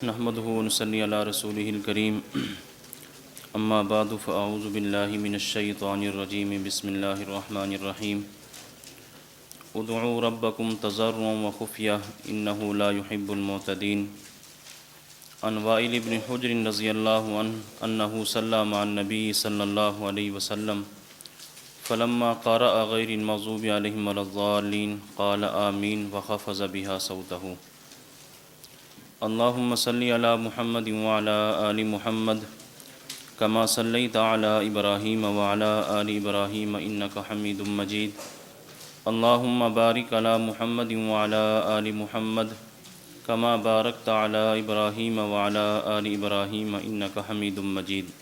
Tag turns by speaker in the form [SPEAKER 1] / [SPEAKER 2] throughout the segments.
[SPEAKER 1] نحمده ونصلي على رسوله الكريم اما بعد فاعوذ بالله من الشيطان الرجيم بسم الله الرحمن الرحيم ادعوا ربكم تضرعا وخفية انه لا يحب المعتدين عن وائل بن حجر رضي الله عنه انه صلى مع النبي صلى الله عليه وسلم فلما قرأ غير المغضوب عليهم ولا الضالين قال آمين وخفض بها صوته اللهم صل على محمد وعلى آل محمد كما صليت على إبراهيم وعلى آل إبراهيم إنك حميد مجيد اللهم بارك على محمد وعلى آل محمد كما باركت على إبراهيم وعلى آل إبراهيم إنك حميد مجيد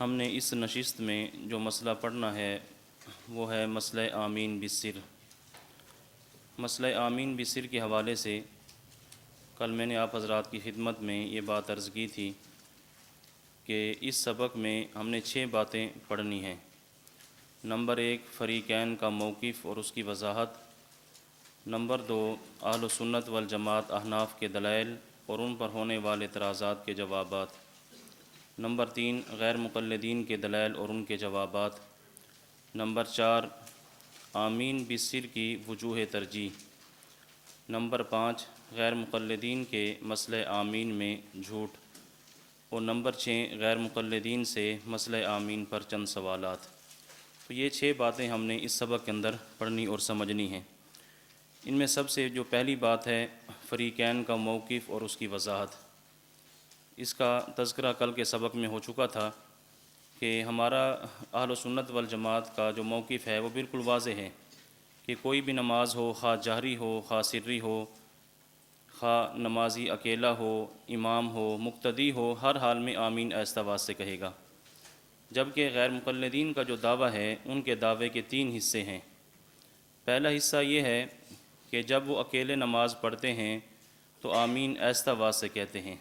[SPEAKER 1] ہم نے اس نشست میں جو مسئلہ پڑھنا ہے وہ ہے مسئلہ آمین بالسر۔ مسئلہ آمین بالسر کے حوالے سے کل میں نے آپ حضرات کی خدمت میں یہ بات عرض کی تھی کہ اس سبق میں ہم نے 6 باتیں پڑھنی ہیں۔ نمبر 1 فریقین کا موقف اور اس کی وضاحت، نمبر 2 اہل سنت والجماعت احناف کے دلائل اور ان پر ہونے والے اعتراضات کے جوابات، نمبر 3 غیر مقلدین کے دلائل اور ان کے جوابات، نمبر 4 آمین بالسر کی وجوہ ترجیح، نمبر 5 غیر مقلدین کے مسئلہ آمین میں جھوٹ، اور نمبر 6 غیر مقلدین سے مسئلہ آمین پر چند سوالات۔ تو یہ 6 باتیں ہم نے اس سبق کے اندر پڑھنی اور سمجھنی ہیں۔ ان میں سب سے جو پہلی بات ہے فریقین کا موقف اور اس کی وضاحت۔ اس کا تذکرہ کل کے سبق میں ہو چکا تھا کہ ہمارا اہل سنت والجماعت کا جو موقف ہے وہ بالکل واضح ہے کہ کوئی بھی نماز ہو، خواہ جہری ہو خواہ سری ہو، خواہ نمازی اکیلا ہو، امام ہو، مقتدی ہو، ہر حال میں آمین آہستہ آواز سے کہے گا۔ جبکہ غیر مقلدین کا جو دعویٰ ہے ان کے دعوے کے 3 حصے ہیں۔ پہلا حصہ یہ ہے کہ جب وہ اکیلے نماز پڑھتے ہیں تو آمین آہستہ آواز سے کہتے ہیں،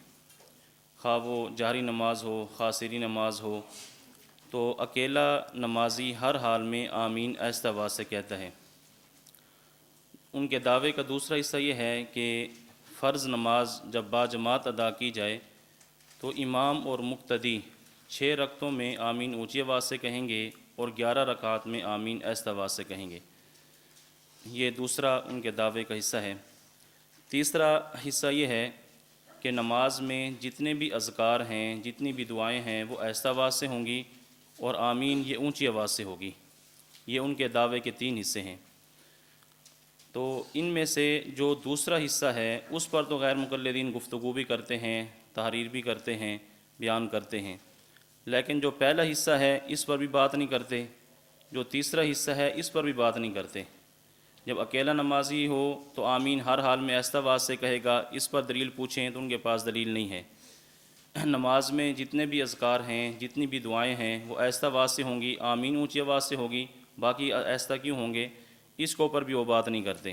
[SPEAKER 1] خواہ وہ جہری نماز ہو خواہ سری نماز ہو، تو اکیلا نمازی ہر حال میں آمین آہستہ آواز سے کہتا ہے۔ ان کے دعوے کا دوسرا حصہ یہ ہے کہ فرض نماز جب باجماعت ادا کی جائے تو امام اور مقتدی 6 رکعتوں میں آمین اونچی آواز سے کہیں گے اور 11 رکعات میں آمین آہستہ آواز سے کہیں گے۔ یہ دوسرا ان کے دعوے کا حصہ ہے۔ تیسرا حصہ یہ ہے کہ نماز میں جتنے بھی اذکار ہیں، جتنی بھی دعائیں ہیں وہ آہستہ آواز سے ہوں گی اور آمین یہ اونچی آواز سے ہوگی۔ یہ ان کے دعوے کے 3 حصے ہیں۔ تو ان میں سے جو دوسرا حصہ ہے اس پر تو غیر مقلدین گفتگو بھی کرتے ہیں، تحریر بھی کرتے ہیں، بیان کرتے ہیں، لیکن جو پہلا حصہ ہے اس پر بھی بات نہیں کرتے، جو تیسرا حصہ ہے اس پر بھی بات نہیں کرتے۔ جب اکیلا نمازی ہو تو آمین ہر حال میں آہستہ آواز سے کہے گا، اس پر دلیل پوچھیں تو ان کے پاس دلیل نہیں ہے۔ نماز میں جتنے بھی اذکار ہیں، جتنی بھی دعائیں ہیں وہ آہستہ آواز سے ہوں گی، آمین اونچی آواز سے ہوگی، باقی آہستہ کیوں ہوں گے، اس کے اوپر بھی وہ بات نہیں کرتے۔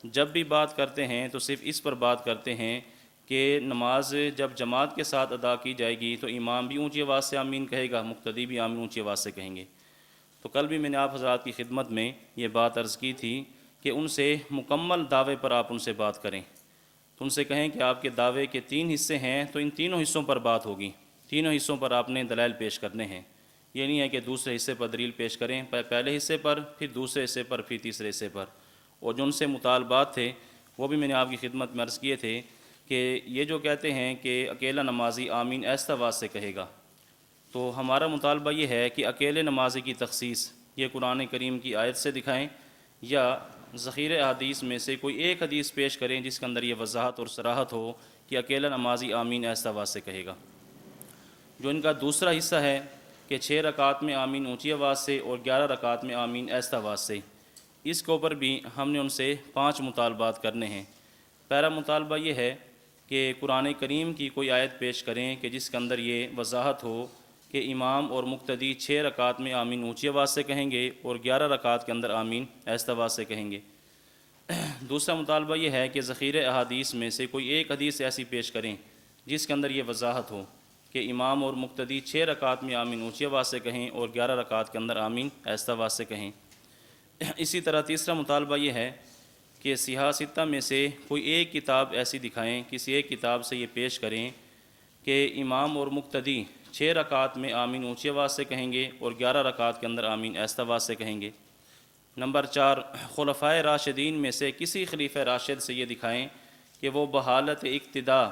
[SPEAKER 1] جب بھی بات کرتے ہیں تو صرف اس پر بات کرتے ہیں کہ نماز جب جماعت کے ساتھ ادا کی جائے گی تو امام بھی اونچی آواز سے آمین کہے گا، مقتدی بھی آمین اونچی آواز سے کہیں گے۔ تو کل بھی میں نے آپ حضرات کی خدمت میں یہ بات عرض کی تھی کہ ان سے مکمل دعوے پر آپ ان سے بات کریں، تو ان سے کہیں کہ آپ کے دعوے کے 3 حصے ہیں تو ان تینوں حصوں پر بات ہوگی، تینوں حصوں پر آپ نے دلائل پیش کرنے ہیں۔ یہ نہیں ہے کہ دوسرے حصے پر دلیل پیش کریں، پہلے حصے پر، پھر دوسرے حصے پر، پھر تیسرے حصے پر۔ اور جو ان سے مطالبات تھے وہ بھی میں نے آپ کی خدمت میں عرض کیے تھے کہ یہ جو کہتے ہیں کہ اکیلا نمازی آمین آہستہ آواز سے کہے گا، تو ہمارا مطالبہ یہ ہے کہ اکیلے نمازی کی تخصیص یہ قرآن کریم کی آیت سے دکھائیں یا ذخیرہ احادیث میں سے کوئی ایک حدیث پیش کریں جس کے اندر یہ وضاحت اور صراحت ہو کہ اکیلا نمازی آمین آہستہ آواز سے کہے گا۔ جو ان کا دوسرا حصہ ہے کہ 6 رکعات میں آمین اونچی آواز سے اور 11 رکعات میں آمین آہستہ آواز سے، اس کے اوپر بھی ہم نے ان سے 5 مطالبات کرنے ہیں۔ پہلا مطالبہ یہ ہے کہ قرآن کریم کی کوئی آیت پیش کریں کہ جس کے اندر یہ وضاحت ہو کہ امام اور مقتدی 6 رکعات میں آمین اونچی آواز سے کہیں گے اور 11 رکعات کے اندر آمین آہستہ آواز سے کہیں گے۔ دوسرا مطالبہ یہ ہے کہ ذخیرہ احادیث میں سے کوئی ایک حدیث ایسی پیش کریں جس کے اندر یہ وضاحت ہو کہ امام اور مقتدی 6 رکعات میں آمین اونچی آواز سے کہیں اور 11 رکعات کے اندر آمین آہستہ آواز سے کہیں۔ اسی طرح تیسرا مطالبہ یہ ہے کہ سیاستہ میں سے کوئی ایک کتاب ایسی دکھائیں، کسی ایک کتاب سے یہ پیش کریں کہ امام اور مقتدی 6 رکعات میں آمین اونچی آواز سے کہیں گے اور 11 رکعات کے اندر آمین آہستہ آواز سے کہیں گے۔ نمبر 4، خلفائے راشدین میں سے کسی خلیفہ راشد سے یہ دکھائیں کہ وہ بحالت اقتدا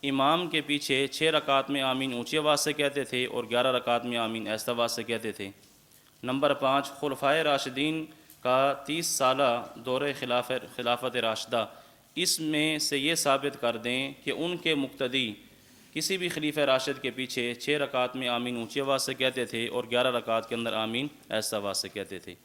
[SPEAKER 1] امام کے پیچھے 6 رکعات میں آمین اونچی آواز سے کہتے تھے اور 11 رکعات میں آمین آہستہ آواز سے کہتے تھے۔ نمبر 5، خلفائے راشدین کا 30 سالہ دور خلافت راشدہ، اس میں سے یہ ثابت کر دیں کہ ان کے مقتدی کسی بھی خلیفہ راشد کے پیچھے 6 رکعات میں آمین اونچی آواز سے کہتے تھے اور 11 رکعات کے اندر آمین آہستہ آواز سے کہتے تھے۔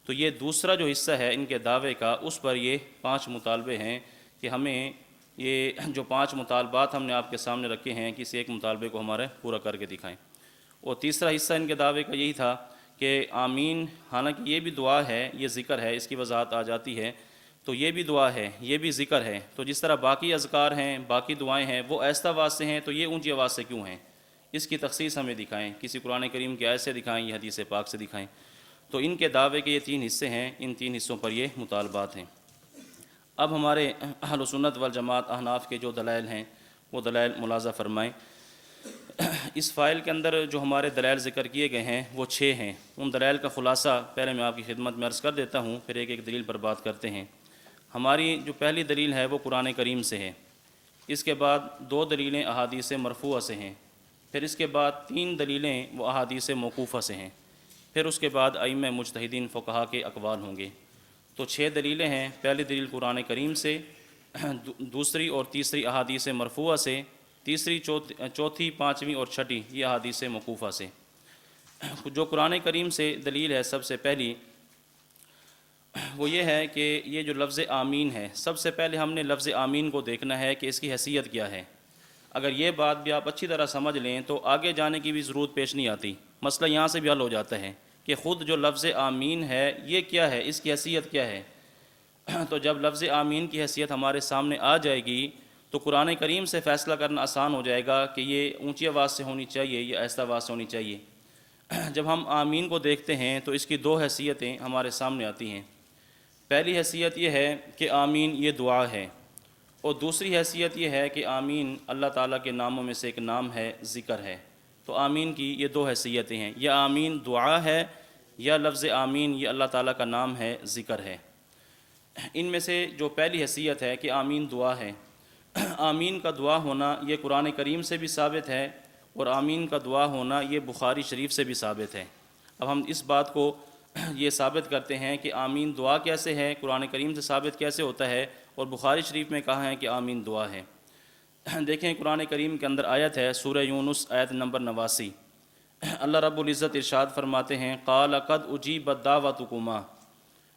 [SPEAKER 1] تو یہ دوسرا جو حصہ ہے ان کے دعوے کا، اس پر یہ 5 مطالبے ہیں کہ ہمیں یہ جو 5 مطالبات ہم نے آپ کے سامنے رکھے ہیں، کسی ایک مطالبے کو ہمارے پورا کر کے دکھائیں۔ اور تیسرا حصہ ان کے دعوے کا یہی تھا کہ آمین، حالانکہ یہ بھی دعا ہے، یہ ذکر ہے، اس کی وضاحت آ جاتی ہے، تو یہ بھی دعا ہے، یہ بھی ذکر ہے، تو جس طرح باقی اذکار ہیں، باقی دعائیں ہیں، وہ آہستہ آواز سے ہیں، تو یہ اونچی آواز سے کیوں ہیں؟ اس کی تخصیص ہمیں دکھائیں، کسی قرآن کریم کی آیت سے دکھائیں یا حدیث پاک سے دکھائیں۔ تو ان کے دعوے کے یہ 3 حصے ہیں، ان 3 حصوں پر یہ مطالبات ہیں۔ اب ہمارے اہل سنت والجماعت احناف کے جو دلائل ہیں وہ دلائل ملاحظہ فرمائیں۔ اس فائل کے اندر جو ہمارے دلائل ذکر کیے گئے ہیں وہ 6 ہیں۔ ان دلائل کا خلاصہ پہلے میں آپ کی خدمت میں عرض کر دیتا ہوں، پھر ایک ایک دلیل پر بات کرتے ہیں۔ ہماری جو پہلی دلیل ہے وہ قرآن کریم سے ہے، اس کے بعد 2 دلیلیں احادیث مرفوعہ سے ہیں، پھر اس کے بعد 3 دلیلیں وہ احادیث موقوفہ سے ہیں، پھر اس کے بعد ائمہ مجتہدین فقہا کے اقوال ہوں گے۔ تو 6 دلیلیں ہیں۔ پہلی دلیل قرآن کریم سے، دوسری اور تیسری احادیث مرفوعہ سے، تیسری، چوتھی، 5ویں اور 6ٹھی یہ احادیث موقوفہ سے۔ جو قرآن کریم سے دلیل ہے سب سے پہلی، وہ یہ ہے کہ یہ جو لفظ آمین ہے، سب سے پہلے ہم نے لفظ آمین کو دیکھنا ہے کہ اس کی حیثیت کیا ہے۔ اگر یہ بات بھی آپ اچھی طرح سمجھ لیں تو آگے جانے کی بھی ضرورت پیش نہیں آتی، مسئلہ یہاں سے بھی حل ہو جاتا ہے کہ خود جو لفظ آمین ہے یہ کیا ہے، اس کی حیثیت کیا ہے۔ تو جب لفظ آمین کی حیثیت ہمارے سامنے آ جائے گی تو قرآن کریم سے فیصلہ کرنا آسان ہو جائے گا کہ یہ اونچی آواز سے ہونی چاہیے یا آہستہ آواز سے ہونی چاہیے۔ جب ہم آمین کو دیکھتے ہیں تو اس کی 2 حیثیتیں ہمارے سامنے آتی ہیں۔ پہلی حیثیت یہ ہے کہ آمین یہ دعا ہے، اور دوسری حیثیت یہ ہے کہ آمین اللہ تعالیٰ کے ناموں میں سے ایک نام ہے، ذکر ہے۔ تو آمین کی یہ 2 حیثیتیں ہیں، یا آمین دعا ہے یا لفظ آمین یہ اللہ تعالیٰ کا نام ہے، ذکر ہے۔ ان میں سے جو پہلی حیثیت ہے کہ آمین دعا ہے، آمین کا دعا ہونا یہ قرآن کریم سے بھی ثابت ہے، اور آمین کا دعا ہونا یہ بخاری شریف سے بھی ثابت ہے۔ اب ہم اس بات کو یہ ثابت کرتے ہیں کہ آمین دعا کیسے ہے، قرآن کریم سے ثابت کیسے ہوتا ہے، اور بخاری شریف میں کہا ہے کہ آمین دعا ہے۔ دیکھیں قرآن کریم کے اندر آیت ہے سورہ یونس آیت نمبر 89، اللہ رب العزت ارشاد فرماتے ہیں قال قد اجیبت دعوتکما،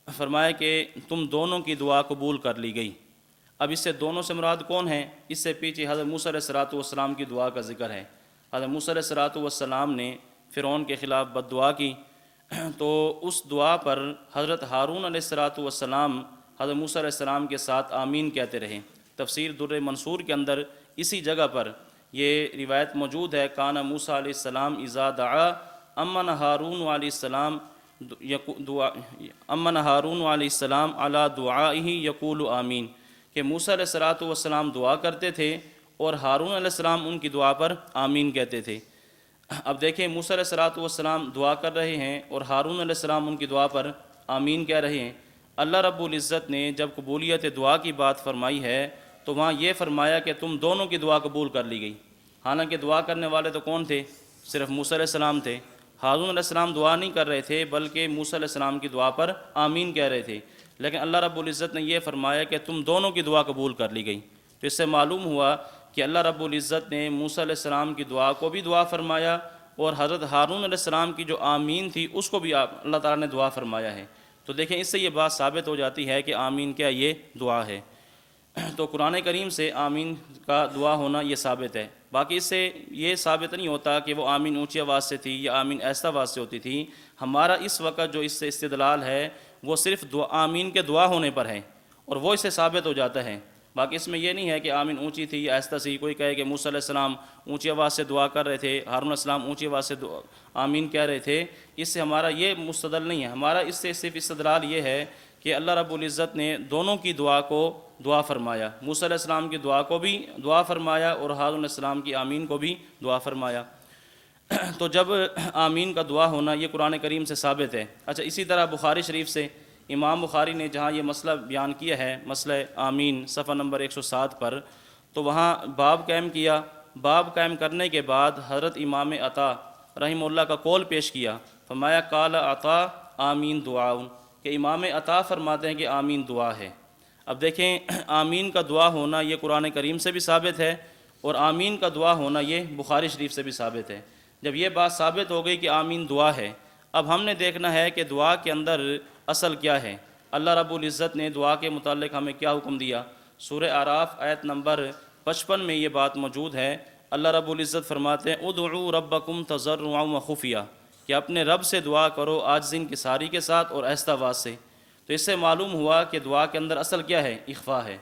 [SPEAKER 1] فرمایا کہ تم دونوں کی دعا قبول کر لی گئی۔ اب اس سے دونوں سے مراد کون ہیں؟ اس سے پیچھے حضرت موسیٰ علیہ السلام کی دعا کا ذکر ہے۔ حضرت موسیٰ علیہ السلام نے فرعون کے خلاف بد دعا کی، تو اس دعا پر حضرت ہارون علیہ السلام حضرت موسیٰ علیہ السلام کے ساتھ آمین کہتے رہے۔ تفسیر در منصور کے اندر اسی جگہ پر یہ روایت موجود ہے، کان موسیٰ علیہ السلام اذا دعا امن ہارون علیہ السلام امن ہارون علیہ السلام علی دعائہ یقول آمین، کہ موسیٰ علیہ السلام دعا کرتے تھے اور ہارون علیہ السلام ان کی دعا پر آمین کہتے تھے۔ اب دیکھیں موسیٰ علیہ السلام دعا کر رہے ہیں اور ہارون علیہ السلام ان کی دعا پر آمین کہہ رہے ہیں۔ اللہ رب العزت نے جب قبولیت دعا کی بات فرمائی ہے تو وہاں یہ فرمایا کہ تم دونوں کی دعا قبول کر لی گئی، حالانکہ دعا کرنے والے تو کون تھے؟ صرف موسیٰ علیہ السلام تھے۔ ہارون علیہ السلام دعا نہیں کر رہے تھے بلکہ موسیٰ علیہ السلام کی دعا پر آمین کہہ رہے تھے، لیکن اللہ رب العزت نے یہ فرمایا کہ تم دونوں کی دعا قبول کر لی گئی۔ تو اس سے معلوم ہوا کہ اللہ رب العزت نے موسیٰ علیہ السلام کی دعا کو بھی دعا فرمایا، اور حضرت ہارون علیہ السلام کی جو آمین تھی اس کو بھی اللہ تعالیٰ نے دعا فرمایا ہے۔ تو دیکھیں اس سے یہ بات ثابت ہو جاتی ہے کہ آمین کیا یہ دعا ہے۔ تو قرآن کریم سے آمین کا دعا ہونا یہ ثابت ہے۔ باقی اس سے یہ ثابت نہیں ہوتا کہ وہ آمین اونچی آواز سے تھی یا آمین آہستہ آواز سے ہوتی تھی۔ ہمارا اس وقت جو اس سے استدلال ہے وہ صرف آمین کے دعا ہونے پر ہے، اور وہ اس سے ثابت ہو جاتا ہے۔ باقی اس میں یہ نہیں ہے کہ آمین اونچی تھی یا آہستہ سی، کوئی کہے کہ موسیٰ علیہ السلام اونچی آواز سے دعا کر رہے تھے، ہارون علیہ السلام اونچی آواز سے آمین کہہ رہے تھے، اس سے ہمارا یہ مستدل نہیں ہے۔ ہمارا اس سے صرف استدلال یہ ہے کہ اللہ رب العزت نے دونوں کی دعا کو دعا فرمایا، موسیٰ علیہ السلام کی دعا کو بھی دعا فرمایا اور ہارون علیہ السلام کی آمین کو بھی دعا فرمایا۔ تو جب آمین کا دعا ہونا یہ قرآن کریم سے ثابت ہے۔ اچھا، اسی طرح بخاری شریف سے امام بخاری نے جہاں یہ مسئلہ بیان کیا ہے، مسئلہ آمین، صفحہ نمبر 107 پر، تو وہاں باب قائم کیا۔ باب قائم کرنے کے بعد حضرت امام عطا رحمہ اللہ کا قول پیش کیا، فرمایا قال عطا آمین دعاؤن، کہ امام عطا فرماتے ہیں کہ آمین دعا ہے۔ اب دیکھیں، آمین کا دعا ہونا یہ قرآن کریم سے بھی ثابت ہے اور آمین کا دعا ہونا یہ بخاری شریف سے بھی ثابت ہے۔ جب یہ بات ثابت ہو گئی کہ آمین دعا ہے، اب ہم نے دیکھنا ہے کہ دعا کے اندر اصل کیا ہے۔ اللہ رب العزت نے دعا کے متعلق ہمیں کیا حکم دیا؟ سورہ اعراف آیت نمبر 55 میں یہ بات موجود ہے۔ اللہ رب العزت فرماتے ہیں ادعوا ربکم تضرعا وخفیہ، کہ اپنے رب سے دعا کرو عاجزی انکساری کے ساتھ اور آہستہ آواز سے۔ تو اس سے معلوم ہوا کہ دعا کے اندر اصل کیا ہے؟ اخفا ہے۔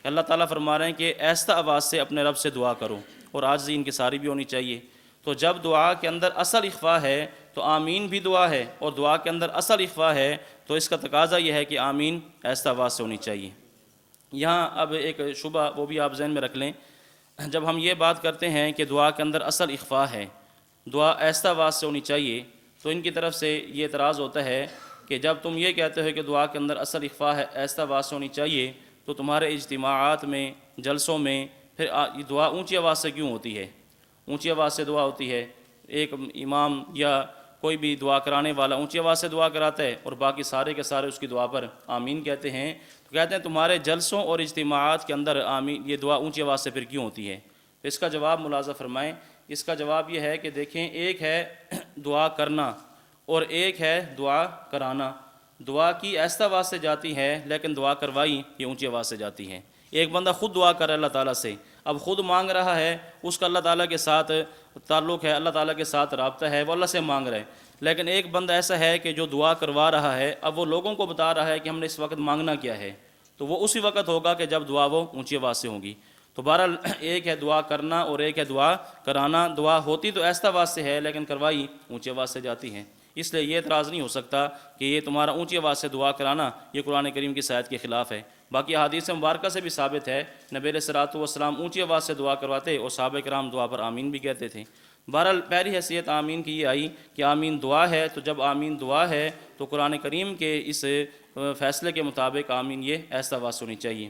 [SPEAKER 1] اللہ تعالیٰ فرما رہے ہیں کہ آہستہ آواز سے اپنے رب سے دعا کرو اور عاجزی انکساری بھی ہونی چاہیے۔ تو جب دعا کے اندر اصل اخفا ہے تو آمین بھی دعا ہے، اور دعا کے اندر اصل اخفا ہے تو اس کا تقاضا یہ ہے کہ آمین آہستہ آواز سے ہونی چاہیے۔ یہاں اب ایک شبہ وہ بھی آپ ذہن میں رکھ لیں، جب ہم یہ بات کرتے ہیں کہ دعا کے اندر اصل اخفا ہے، دعا آہستہ آواز سے ہونی چاہیے، تو ان کی طرف سے یہ اعتراض ہوتا ہے کہ جب تم یہ کہتے ہو کہ دعا کے اندر اصل اخفا ہے، آہستہ آواز سے ہونی چاہیے، تو تمہارے اجتماعات میں، جلسوں میں پھر دعا اونچی آواز سے کیوں ہوتی ہے؟ اونچی آواز سے دعا ہوتی ہے، ایک امام یا کوئی بھی دعا کرانے والا اونچی آواز سے دعا کراتا ہے اور باقی سارے کے سارے اس کی دعا پر آمین کہتے ہیں، تو کہتے ہیں تمہارے جلسوں اور اجتماعات کے اندر آمین یہ دعا اونچی آواز سے پھر کیوں ہوتی ہے؟ تو اس کا جواب ملاحظہ فرمائیں۔ اس کا جواب یہ ہے کہ دیکھیں، ایک ہے دعا کرنا اور ایک ہے دعا کرانا۔ دعا کی آہستہ آواز سے جاتی ہے لیکن دعا کروائی یہ اونچی آواز سے جاتی ہے۔ ایک بندہ خود دعا کر رہا ہے اللہ تعالیٰ سے، اب خود مانگ رہا ہے، اس کا اللہ تعالیٰ کے ساتھ تعلق ہے، اللہ تعالیٰ کے ساتھ رابطہ ہے، وہ اللہ سے مانگ رہا ہے۔ لیکن ایک بندہ ایسا ہے کہ جو دعا کروا رہا ہے، اب وہ لوگوں کو بتا رہا ہے کہ ہم نے اس وقت مانگنا کیا ہے، تو وہ اسی وقت ہوگا کہ جب دعا وہ اونچی آواز سے ہوگی۔ تو بہرحال ایک ہے دعا کرنا اور ایک ہے دعا کرانا۔ دعا ہوتی تو آہستہ آواز سے ہے لیکن کروائی اونچی آواز سے جاتی ہے، اس لیے یہ اعتراض نہیں ہو سکتا کہ یہ تمہارا اونچی آواز سے دعا کرانا یہ قرآن کریم کی آیت کے خلاف ہے۔ باقی احادیث مبارکہ سے بھی ثابت ہے، نبی علیہ الصلوۃ والسلام اونچی آواز سے دعا کرواتے اور صحابہ کرام دعا پر آمین بھی کہتے تھے۔ بہرحال پہلی حیثیت آمین کی یہ آئی کہ آمین دعا ہے، تو جب آمین دعا ہے تو قرآن کریم کے اس فیصلے کے مطابق آمین یہ آہستہ آواز سے ہونی چاہیے۔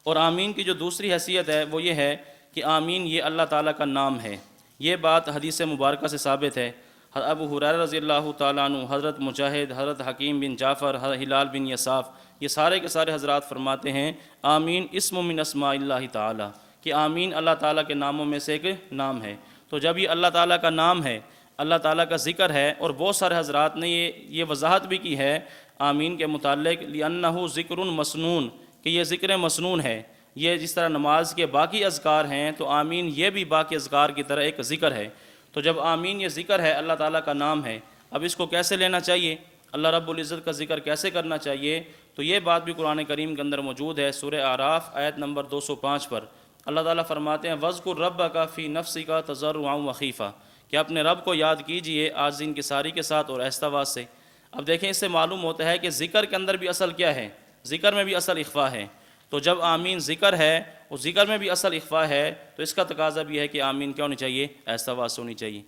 [SPEAKER 1] اور آمین کی جو دوسری حیثیت ہے وہ یہ ہے کہ آمین یہ اللہ تعالیٰ کا نام ہے۔ یہ بات حدیث مبارکہ سے ثابت ہے۔ ابو ہریرہ رضی اللہ تعالیٰ عنہ، حضرت مجاہد، حضرت حکیم بن جعفر، حضرت ہلال بن یصاف، یہ سارے کے سارے حضرات فرماتے ہیں آمین اسم من اسماء اللہ تعالیٰ، کہ آمین اللہ تعالیٰ کے ناموں میں سے ایک نام ہے۔ تو جب یہ اللہ تعالیٰ کا نام ہے، اللہ تعالیٰ کا ذکر ہے، اور بہت سارے حضرات نے یہ وضاحت بھی کی ہے آمین کے متعلق، لِأَنَّهُ ذِكْرٌ مَسْنُون، کہ یہ ذکر مسنون ہے۔ یہ جس طرح نماز کے باقی اذکار ہیں تو آمین یہ بھی باقی اذکار کی طرح ایک ذکر ہے۔ تو جب آمین یہ ذکر ہے، اللہ تعالیٰ کا نام ہے، اب اس کو کیسے لینا چاہیے، اللہ رب العزت کا ذکر کیسے کرنا چاہیے، تو یہ بات بھی قرآن کریم کے اندر موجود ہے۔ سورہ اعراف آیت نمبر 205 پر اللہ تعالیٰ فرماتے ہیں وَاذْكُرْ رَبَّكَ فِي نَفْسِكَ تَضَرُّعًا وَخِيفَةً، کہ اپنے رب کو یاد کیجئے عاجزی انکساری کے ساتھ اور آہستہ آواز سے۔ اب دیکھیں، اس سے معلوم ہوتا ہے کہ ذکر کے اندر بھی اصل کیا ہے؟ ذکر میں بھی اصل اخفا ہے۔ تو جب آمین ذکر ہے اور ذکر میں بھی اصل اخفا ہے تو اس کا تقاضا بھی ہے کہ آمین کیا ہونی چاہیے؟ آہستہ آواز سے ہونی چاہیے۔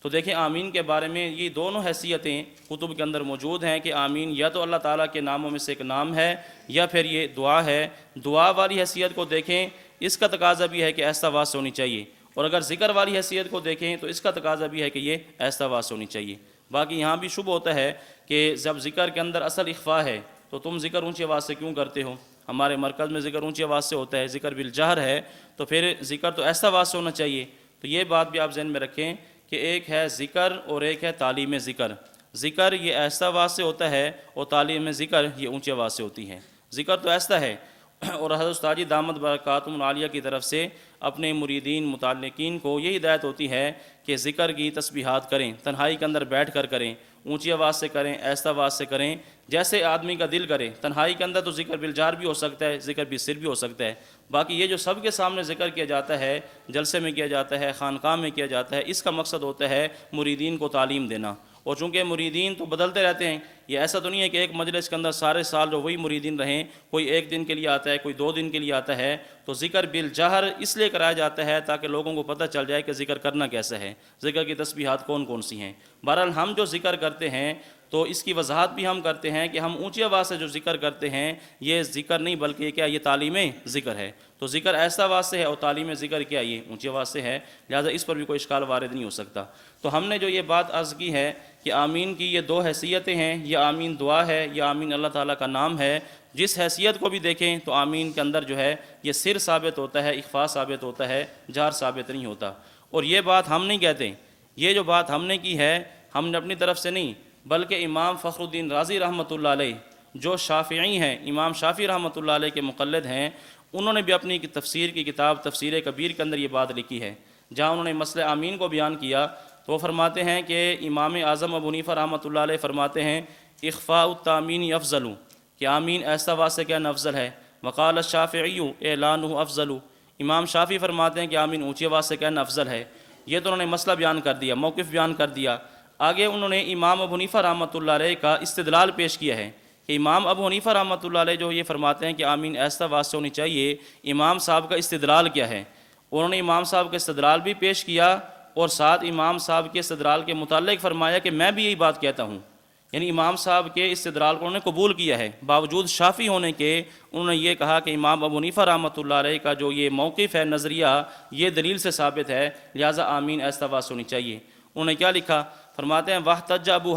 [SPEAKER 1] تو دیکھیں، آمین کے بارے میں یہ دونوں حیثیتیں کتب کے اندر موجود ہیں کہ آمین یا تو اللہ تعالیٰ کے ناموں میں سے ایک نام ہے یا پھر یہ دعا ہے۔ دعا والی حیثیت کو دیکھیں، اس کا تقاضا بھی ہے کہ آہستہ آواز سے ہونی چاہیے، اور اگر ذکر والی حیثیت کو دیکھیں تو اس کا تقاضا بھی ہے کہ یہ آہستہ آواز سے ہونی چاہیے۔ باقی یہاں بھی شبہ ہوتا ہے کہ جب ذکر کے اندر اصل اخفا ہے تو تم ذکر اونچی آواز سے کیوں کرتے ہو؟ ہمارے مرکز میں ذکر اونچی آواز سے ہوتا ہے، ذکر بالجہر ہے، تو پھر ذکر تو آہستہ آواز سے ہونا چاہیے۔ تو یہ بات بھی آپ ذہن میں رکھیں کہ ایک ہے ذکر اور ایک ہے تعلیم ذکر۔ ذکر یہ آہستہ آواز سے ہوتا ہے اور تعلیم ذکر یہ اونچی آواز سے ہوتی ہے۔ ذکر تو آہستہ ہے، اور حضرت استاد دامت برکاتہم العالیہ کی طرف سے اپنے مریدین متعلقین کو یہ ہدایت ہوتی ہے کہ ذکر کی تسبیحات کریں، تنہائی کے اندر بیٹھ کر کریں، اونچی آواز سے کریں، آہستہ آواز سے کریں، جیسے آدمی کا دل کرے۔ تنہائی کے اندر تو ذکر بالجہر بھی ہو سکتا ہے، ذکر بالسر بھی ہو سکتا ہے۔ باقی یہ جو سب کے سامنے ذکر کیا جاتا ہے، جلسے میں کیا جاتا ہے، خانقاہ میں کیا جاتا ہے، اس کا مقصد ہوتا ہے مریدین کو تعلیم دینا اور چونکہ مریدین تو بدلتے رہتے ہیں، یہ ایسا تو نہیں ہے کہ ایک مجلس کے اندر سارے سال جو وہی مریدین رہیں، کوئی ایک دن کے لیے آتا ہے، کوئی 2 دن کے لیے آتا ہے، تو ذکر بالجہر اس لیے کرایا جاتا ہے تاکہ لوگوں کو پتہ چل جائے کہ ذکر کرنا کیسا ہے، ذکر کی تسبیحات کون کون سی ہیں۔ بہرحال ہم جو ذکر کرتے ہیں تو اس کی وضاحت بھی ہم کرتے ہیں کہ ہم اونچی آواز سے جو ذکر کرتے ہیں یہ ذکر نہیں بلکہ کیا یہ تعلیم ذکر ہے، تو ذکر ایسا آواز سے ہے اور تعلیم ذکر کیا یہ اونچی آواز سے ہے، لہٰذا اس پر بھی کوئی اشکال وارد نہیں ہو سکتا۔ تو ہم نے جو یہ بات عرض کی ہے کہ آمین کی یہ 2 حیثیتیں ہیں، یہ آمین دعا ہے، یہ آمین اللہ تعالیٰ کا نام ہے۔ جس حیثیت کو بھی دیکھیں تو آمین کے اندر جو ہے یہ سر ثابت ہوتا ہے، اخفاء ثابت ہوتا ہے، جہر ثابت نہیں ہوتا۔ اور یہ بات ہم نہیں کہتے، یہ جو بات ہم نے کی ہے ہم نے اپنی طرف سے نہیں، بلکہ امام فخر الدین رازی رحمۃ اللہ علیہ جو شافعی ہیں، امام شافعی رحمۃ اللہ علیہ کے مقلد ہیں، انہوں نے بھی اپنی تفسیر کی کتاب تفسیر کبیر کے اندر یہ بات لکھی ہے، جہاں انہوں نے مسئلہ آمین کو بیان کیا تو وہ فرماتے ہیں کہ امام اعظم ابو حنیفہ رحمۃ اللہ علیہ فرماتے ہیں اخفاء التامین افضل، کہ آمین ایسا واسطے کہنا افضل ہے، وقال الشافعی اعلانہ افضل، امام شافعی فرماتے ہیں کہ آمین اونچی آواز سے کہنا افضل ہے۔ یہ تو انہوں نے مسئلہ بیان کر دیا، موقف بیان کر دیا۔ آگے انہوں نے امام ابو حنیفہ رحمۃ اللہ علیہ کا استدلال پیش کیا ہے کہ امام ابو حنیفہ رحمۃ اللہ علیہ جو یہ فرماتے ہیں کہ آمین ایسا آواز سے ہونی چاہیے، امام صاحب کا استدلال کیا ہے۔ انہوں نے امام صاحب کا استدلال بھی پیش کیا اور ساتھ امام صاحب کے استدلال کے متعلق فرمایا کہ میں بھی یہی بات کہتا ہوں، یعنی امام صاحب کے استدلال کو انہوں نے قبول کیا ہے، باوجود شافعی ہونے کے انہوں نے یہ کہا کہ امام ابو حنیفہ رحمۃ اللہ علیہ کا جو یہ موقف ہے، نظریہ، یہ دلیل سے ثابت ہے، لہٰذا آمین ایسا آواز ہونی چاہیے۔ انہوں نے کیا لکھا، فرماتے ہیں واحتج ابو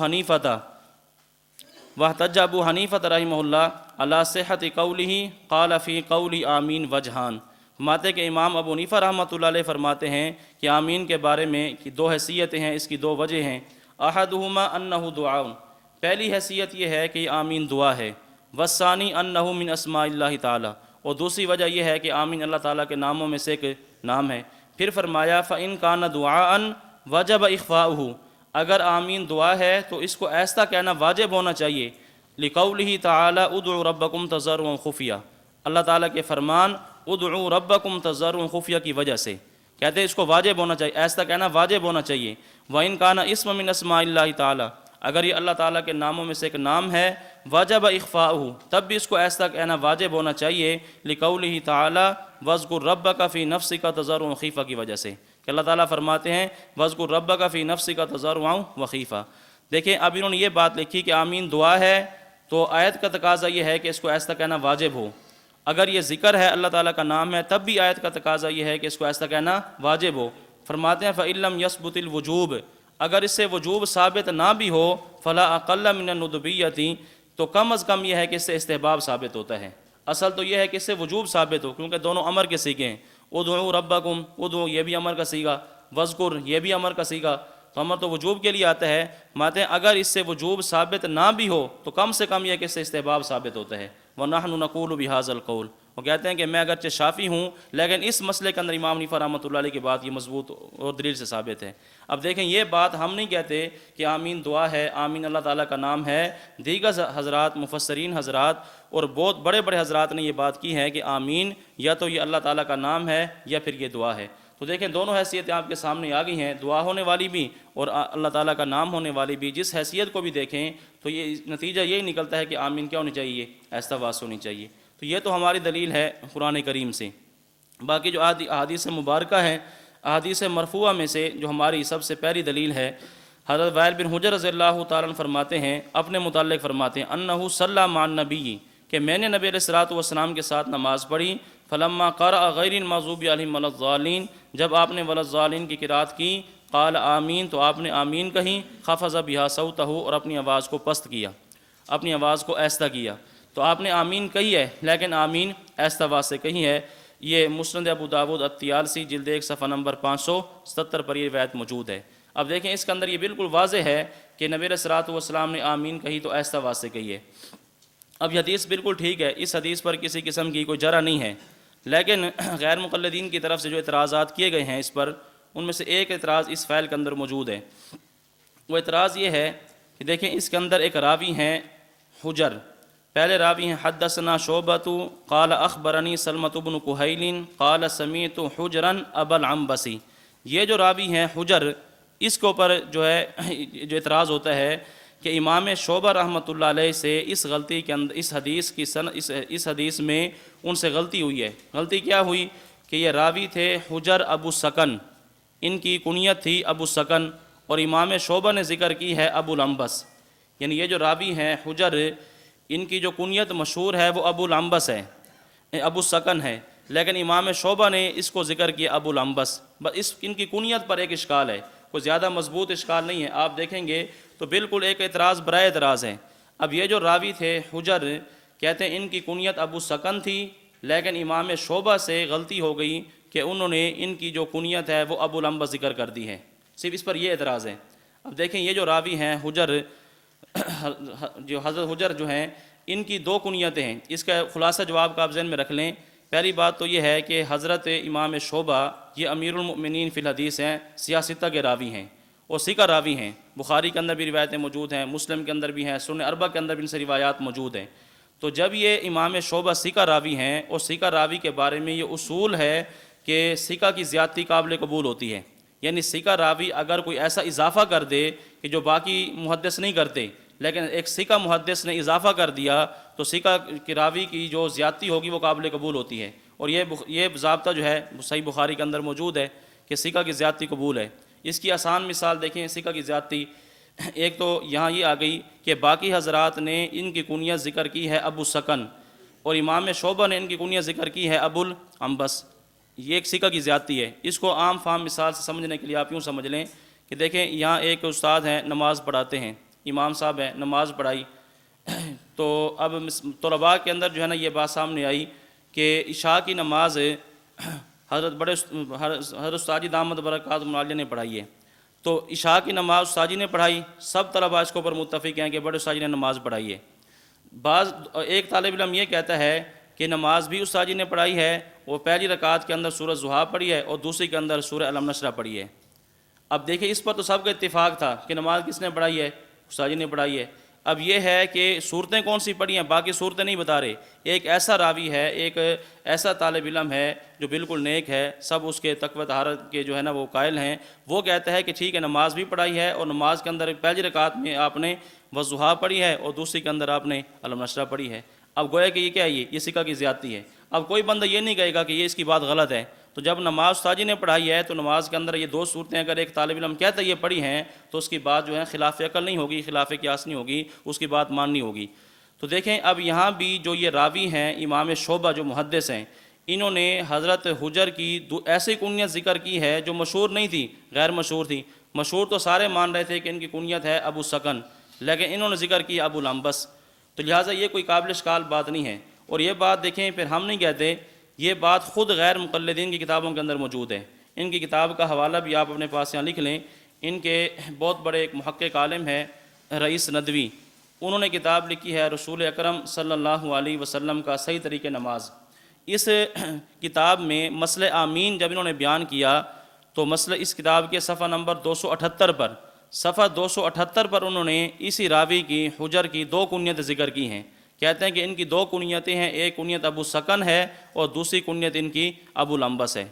[SPEAKER 1] حنیفہ رحمہ اللہ علی صحت قولہ قال فی قول آمین وجہان، فرماتے ہیں کہ امام ابو حنیفہ رحمۃ اللہ علیہ فرماتے ہیں کہ آمین کے بارے میں کہ 2 حیثیتیں ہیں، اس کی 2 وجہ ہیں۔ احدہما انہ دعاء، پہلی حیثیت یہ ہے کہ آمین دعا ہے، والثانی انہ من اسماء اللہ تعالی، اور دوسری وجہ یہ ہے کہ آمین اللہ تعالیٰ کے ناموں میں سے ایک نام ہے۔ پھر فرمایا فإن کان دعاء وجب اخفاؤہ، اگر آمین دعا ہے تو اس کو ایسا کہنا واجب ہونا چاہیے، لقولہ تعالی ادعوا ربکم تضرعا خفیہ، اللہ تعالیٰ کے فرمان ادعوا ربکم تضرعا خفیہ کی وجہ سے کہتے ہیں اس کو واجب ہونا چاہیے، ایسا کہنا واجب ہونا چاہیے۔ وإن کان اسم من اسماء اللہ تعالی، اگر یہ اللہ تعالیٰ کے ناموں میں سے ایک نام ہے، وجب اخفاؤہ، تب بھی اس کو ایسا کہنا واجب ہونا چاہیے، لقولہ تعالی واذکر ربک فی نفسک تضرعا خیفہ کی وجہ سے، کہ اللہ تعالیٰ فرماتے ہیں واذکر ربک فی نفسک تضرعا وخیفہ۔ دیکھیں اب انہوں نے یہ بات لکھی کہ آمین دعا ہے تو آیت کا تقاضا یہ ہے کہ اس کو ایسا کہنا واجب ہو، اگر یہ ذکر ہے اللہ تعالیٰ کا نام ہے تب بھی آیت کا تقاضا یہ ہے کہ اس کو ایسا کہنا واجب ہو۔ فرماتے ہیں فإن لم يثبت الوجوب، اگر اس سے وجوب ثابت نہ بھی ہو، فلا اقل من الندبیۃ، تو کم از کم یہ ہے کہ اس سے استحباب ثابت ہوتا ہے۔ اصل تو یہ ہے کہ اس سے وجوب ثابت ہو، کیونکہ دونوں امر کے صیغے ہیں، ادعوا ربکم، ادعوا یہ بھی امر کا صیغہ، واذکر یہ بھی امر کا صیغہ، تو امر تو وجوب کے لیے آتا ہے۔ ماتے ہیں اگر اس سے وجوب ثابت نہ بھی ہو تو کم سے کم یہ کہ اس سے استحباب ثابت ہوتا ہے۔ وَنَحْنُ نَقُولُ بِهَذَا الْقَوْلِ، وہ کہتے ہیں کہ میں اگرچہ شافعی ہوں لیکن اس مسئلے کے اندر امام حنیفہ رحمۃ اللہ علیہ کی بات یہ مضبوط اور دلیل سے ثابت ہے۔ اب دیکھیں یہ بات ہم نہیں کہتے کہ آمین دعا ہے، آمین اللہ تعالیٰ کا نام ہے، دیگر حضرات مفسرین حضرات اور بہت بڑے بڑے حضرات نے یہ بات کی ہے کہ آمین یا تو یہ اللہ تعالیٰ کا نام ہے یا پھر یہ دعا ہے۔ تو دیکھیں دونوں حیثیتیں آپ کے سامنے آ گئی ہیں، دعا ہونے والی بھی اور اللہ تعالیٰ کا نام ہونے والی بھی، جس حیثیت کو بھی دیکھیں تو یہ نتیجہ یہی نکلتا ہے کہ آمین کیا ہونی چاہیے، ایسا واس ہونی چاہیے۔ تو یہ تو ہماری دلیل ہے قرآن کریم سے۔ باقی جو احادیث مبارکہ ہیں، احادیث مرفوعہ میں سے جو ہماری سب سے پہلی دلیل ہے، حضرت وائل بن حجر رضی اللہ تعالیٰ عنہ فرماتے ہیں، اپنے متعلق فرماتے ہیں انہ صلی مع النبی، کہ میں نے نبی علیہ الصلوۃ والسلام کے ساتھ نماز پڑھی، فلما قرأ غیر المغضوب علیہم ولا الضالین، جب آپ نے ولا الضالین کی قرأت کی، قال آمین، تو آپ نے آمین کہی، خفض بہا صوتہ، اور اپنی آواز کو پست کیا، اپنی آواز کو ایستا کیا۔ تو آپ نے آمین کہی ہے لیکن آمین ایستا آواز سے کہی ہے۔ یہ مسند ابو داود الطیالسی جلد 1 صفحہ نمبر 577 پر یہ روایت موجود ہے۔ اب دیکھیں اس کے اندر یہ بالکل واضح ہے کہ نبی علیہ الصلوۃ والسلام نے آمین کہی تو ایستا آواز سے کہی ہے۔ اب یہ حدیث بالکل ٹھیک ہے، اس حدیث پر کسی قسم کی کوئی جرح نہیں ہے، لیکن غیر مقلدین کی طرف سے جو اعتراضات کیے گئے ہیں اس پر، ان میں سے ایک اعتراض اس فعل کے اندر موجود ہے۔ وہ اعتراض یہ ہے کہ دیکھیں اس کے اندر ایک راوی ہیں حجر، پہلے راوی ہیں حدثنا شعبۃ قال اخبرنی سلمۃ بن کہیل قال سمعت حجرا ابا العنبسی، یہ جو راوی ہیں حجر
[SPEAKER 2] اس کے اوپر جو ہے جو اعتراض ہوتا ہے کہ امام شعبہ رحمۃ اللہ علیہ سے اس غلطی کے اندر اس حدیث میں ان سے غلطی ہوئی ہے۔ غلطی کیا ہوئی کہ یہ راوی تھے حجر ابو سکن، ان کی کنیت تھی ابو سکن، اور امام شعبہ نے ذکر کی ہے ابو العنبس، یعنی یہ جو راوی ہیں حجر، ان کی جو کنیت مشہور ہے وہ ابو العنبس ہے، ابو سکن ہے، لیکن امام شعبہ نے اس کو ذکر کیا ابو العنبس۔ بس ان کی کنیت پر ایک اشکال ہے، کوئی زیادہ مضبوط اشکال نہیں ہے، آپ دیکھیں گے تو بالکل ایک اعتراض برائے اعتراض ہے۔ اب یہ جو راوی تھے حجر، کہتے ہیں ان کی کنیت ابو سکن تھی، لیکن امام شعبہ سے غلطی ہو گئی کہ انہوں نے ان کی جو کنیت ہے وہ ابو العنبس ذکر کر دی ہے، صرف اس پر یہ اعتراض ہے۔ اب دیکھیں یہ جو راوی ہیں حجر، جو حضرت حجر جو ہیں، ان کی دو کنیتیں ہیں۔ اس کا خلاصہ جواب کا آپ ذہن میں رکھ لیں۔ پہلی بات تو یہ ہے کہ حضرت امام شعبہ یہ امیر المؤمنین فی الحدیث ہیں، سیاستہ کے راوی ہیں اور ثقہ راوی ہیں، بخاری کے اندر بھی روایتیں موجود ہیں، مسلم کے اندر بھی ہیں، سنن اربع کے اندر بھی ان سے روایات موجود ہیں۔ تو جب یہ امام شعبہ ثقہ راوی ہیں اور ثقہ راوی کے بارے میں یہ اصول ہے کہ ثقہ کی زیادتی قابل قبول ہوتی ہے، یعنی ثقہ راوی اگر کوئی ایسا اضافہ کر دے کہ جو باقی محدث نہیں کرتے، لیکن ایک ثقہ محدث نے اضافہ کر دیا تو ثقہ کی راوی کی جو زیادتی ہوگی وہ قابل قبول ہوتی ہے، اور یہ ضابطہ جو ہے صحیح بخاری کے اندر موجود ہے کہ ثقہ کی زیادتی قبول ہے۔ اس کی آسان مثال دیکھیں ثقہ کی زیادتی، ایک تو یہاں یہ آ گئی کہ باقی حضرات نے ان کی کنیت ذکر کی ہے ابو سکن، اور امام شعبہ نے ان کی کنیت ذکر کی ہے ابو العنبس، یہ ایک ثقہ کی زیادتی ہے۔ اس کو عام فہم مثال سے سمجھنے کے لیے آپ یوں سمجھ لیں کہ دیکھیں یہاں ایک استاد ہیں نماز پڑھاتے ہیں، امام صاحب ہیں، نماز پڑھائی، تو اب طلباء کے اندر جو ہے نا یہ بات سامنے آئی کہ عشاء کی نماز حضرت استاد جی دامت برکاتہم العالیہ نے پڑھائی ہے، تو عشاء کی نماز استاد جی نے پڑھائی، سب طلباء اس کے اوپر متفق ہیں کہ بڑے استاد جی نے نماز پڑھائی ہے۔ ایک طالب علم یہ کہتا ہے کہ نماز بھی استاد جی نے پڑھائی ہے، وہ پہلی رکعت کے اندر سورہ ضحیٰ پڑھی ہے اور دوسری کے اندر سورہ الم نشرح پڑھی ہے۔ اب دیکھیں اس پر تو سب کا اتفاق تھا کہ نماز کس نے پڑھائی ہے، استاد جی نے پڑھائی ہے۔ اب یہ ہے کہ صورتیں کون سی پڑھی ہیں، باقی صورتیں نہیں بتا رہے۔ ایک ایسا راوی ہے، ایک ایسا طالب علم ہے جو بالکل نیک ہے، سب اس کے تقوی طہارت کے جو ہے نا وہ قائل ہیں، وہ کہتا ہے کہ ٹھیک ہے نماز بھی پڑھائی ہے، اور نماز کے اندر پہلی رکعت میں آپ نے والضحیٰ پڑھی ہے اور دوسری کے اندر آپ نے الم نشرح پڑھی ہے۔ اب گویا کہ یہ کیا ہے، یہ ثقہ کی زیادتی ہے۔ اب کوئی بندہ یہ نہیں کہے گا کہ یہ اس کی بات غلط ہے، تو جب نماز استاد جی نے پڑھائی ہے تو نماز کے اندر یہ دو صورتیں اگر ایک طالب علم کہتا ہے یہ پڑھی ہیں تو اس کی بات جو ہے خلاف عقل نہیں ہوگی، خلاف قیاس نہیں ہوگی، اس کی بات ماننی ہوگی۔ تو دیکھیں اب یہاں بھی جو یہ راوی ہیں امام شعبہ جو محدث ہیں، انہوں نے حضرت حجر کی ایسی کنیت ذکر کی ہے جو مشہور نہیں تھی، غیر مشہور تھی۔ مشہور تو سارے مان رہے تھے کہ ان کی کنیت ہے ابو سکن، لیکن انہوں نے ذکر کی ابو العنبس، تو لہٰذا یہ کوئی قابل اشکال بات نہیں ہے۔ اور یہ بات دیکھیں پھر ہم نہیں کہتے، یہ بات خود غیر مقلدین کی کتابوں کے اندر موجود ہے۔ ان کی کتاب کا حوالہ بھی آپ اپنے پاس یہاں لکھ لیں۔ ان کے بہت بڑے ایک محقق عالم ہے رئیس ندوی، انہوں نے کتاب لکھی ہے رسول اکرم صلی اللہ علیہ وسلم کا صحیح طریقہ نماز۔ اس کتاب میں مسئلہ آمین جب انہوں نے بیان کیا تو مسئلہ اس کتاب کے صفحہ نمبر 278 پر، صفحہ 278 پر انہوں نے اسی راوی کی حجر کی دو کنیت ذکر کی ہیں۔ کہتے ہیں کہ ان کی دو کنیتیں ہیں، ایک کنیت ابو سکن ہے اور دوسری کنیت ان کی ابو العنبس ہے۔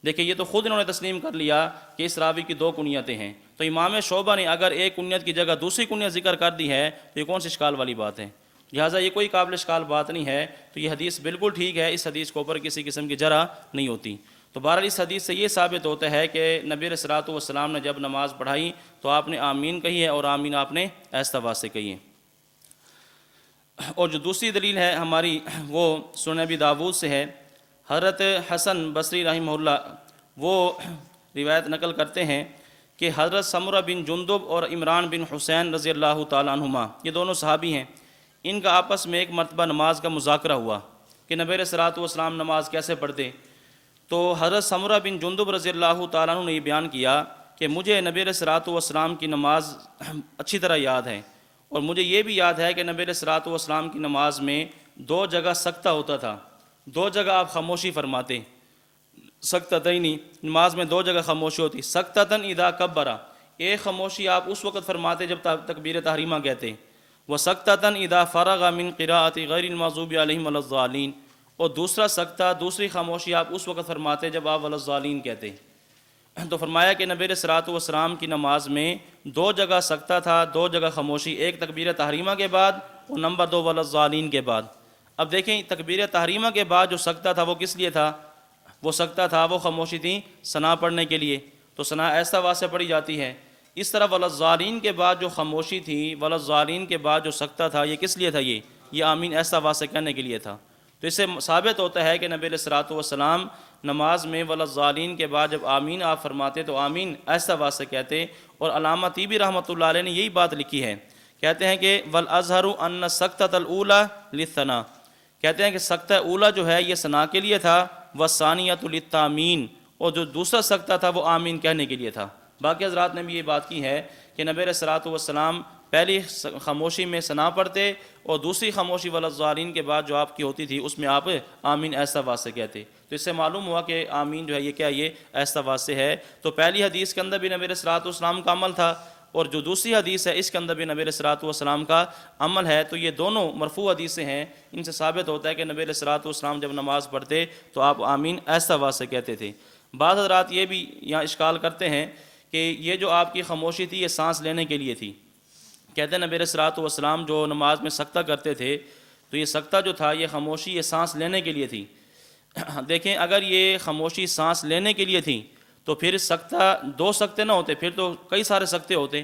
[SPEAKER 2] دیکھیں یہ تو خود انہوں نے تسلیم کر لیا کہ اس راوی کی دو کنیتیں ہیں، تو امام شعبہ نے اگر ایک کنیت کی جگہ دوسری کنیت ذکر کر دی ہے تو یہ کون سی اشکال والی بات ہے؟ لہٰذا یہ کوئی قابل اشکال بات نہیں ہے، تو یہ حدیث بالکل ٹھیک ہے، اس حدیث کے اوپر کسی قسم کی جرح نہیں ہوتی۔ تو بہرحال اس حدیث سے یہ ثابت ہوتا ہے کہ نبی علیہ الصلوۃ والسلام نے جب نماز پڑھائی تو آپ نے آمین کہی ہے، اور آمین آپ نے آہستہ آواز سے کہی ہے۔ اور جو دوسری دلیل ہے ہماری وہ سنن ابی داؤد سے ہے۔ حضرت حسن بصری رحمہ اللہ وہ روایت نقل کرتے ہیں کہ حضرت سمرہ بن جندب اور عمران بن حسین رضی اللہ تعالیٰ عنہما، یہ دونوں صحابی ہیں، ان کا آپس میں ایک مرتبہ نماز کا مذاکرہ ہوا کہ نبی علیہ الصلوۃ والسلام نماز کیسے پڑھتے۔ تو حضرت سمرہ بن جندب رضی اللہ تعالیٰ عنہ نے یہ بیان کیا کہ مجھے نبی علیہ الصلوۃ والسلام کی نماز اچھی طرح یاد ہے، اور مجھے یہ بھی یاد ہے کہ نبی علیہ الصلوۃ والسلام کی نماز میں دو جگہ سکتہ ہوتا تھا، دو جگہ آپ خاموشی فرماتے، سکتتین، نماز میں دو جگہ خاموشی ہوتی، سکتتن اذا کبرا، ایک خاموشی آپ اس وقت فرماتے جب تکبیر تحریمہ کہتے، وسکتتن اذا فرغ من قراءۃ غیر المغضوب علیہم ولا الضالین، اور دوسرا سکتہ دوسری خاموشی آپ اس وقت فرماتے جب آپ ولا الضالین کہتے۔ تو فرمایا کہ نبی علیہ الصلوۃ والسلام کی نماز میں 2 جگہ سکتہ تھا، 2 جگہ خاموشی، ایک تکبیر تحریمہ کے بعد اور نمبر 2 وللضالین کے بعد۔ اب دیکھیں تکبیر تحریمہ کے بعد جو سکتہ تھا وہ کس لیے تھا؟ وہ سکتہ تھا، وہ خاموشی تھی ثنا پڑھنے کے لیے، تو ثنا ایسا واسطے پڑھی جاتی ہے۔ اس طرح وللضالین کے بعد جو خاموشی تھی، وللضالین کے بعد جو سکتہ تھا، یہ کس لیے تھا؟ یہ آمین ایسا واسطے کہنے کے لیے تھا۔ تو اس سے ثابت ہوتا ہے کہ نبی علیہ الصلوۃ والسلام نماز میں وللضالین کے بعد جب آمین آپ فرماتے تو آمین ایسا واسطے کہتے۔ اور علامہ طیبی رحمۃ اللہ علیہ نے یہی بات لکھی ہے، کہتے ہیں کہ والازہر ان سکتۃ الاولی للثنا، کہتے ہیں کہ سکتہ اولا جو ہے یہ ثنا کے لیے تھا، والثانیۃ للتامین، اور جو دوسرا سکتہ تھا وہ آمین کہنے کے لیے تھا۔ باقی حضرات نے بھی یہ بات کی ہے کہ نبی علیہ الصلوۃ والسلام پہلی خاموشی میں ثنا پڑھتے اور دوسری خاموشی وللضالین کے بعد جو آپ کی ہوتی تھی اس میں آپ آمین ایسا واسطے کہتے۔ تو اس سے معلوم ہوا کہ آمین جو ہے یہ کیا، یہ ایسا واسطے ہے۔ تو پہلی حدیث کے اندر بھی نبی علیہ الصلوۃ والسلام کا عمل تھا، اور جو دوسری حدیث ہے اس کے اندر بھی نبی علیہ الصلوۃ والسلام کا عمل ہے۔ تو یہ دونوں مرفوع حدیثیں ہیں، ان سے ثابت ہوتا ہے کہ نبی علیہ الصلوۃ والسلام جب نماز پڑھتے تو آپ آمین ایسا واسطے کہتے تھے۔ بعض حضرات یہ بھی یہاں اشکال کرتے ہیں کہ یہ جو آپ کی خاموشی تھی یہ سانس لینے کے لیے تھی۔ کہتے ہیں نبی علیہ الصلوۃ والسلام جو نماز میں سکتہ کرتے تھے تو یہ سکتہ جو تھا یہ خاموشی یہ سانس لینے کے لیے تھی۔ دیکھیں اگر یہ خاموشی سانس لینے کے لیے تھی تو پھر سکتہ 2 سکتے نہ ہوتے، پھر تو کئی سارے سکتے ہوتے،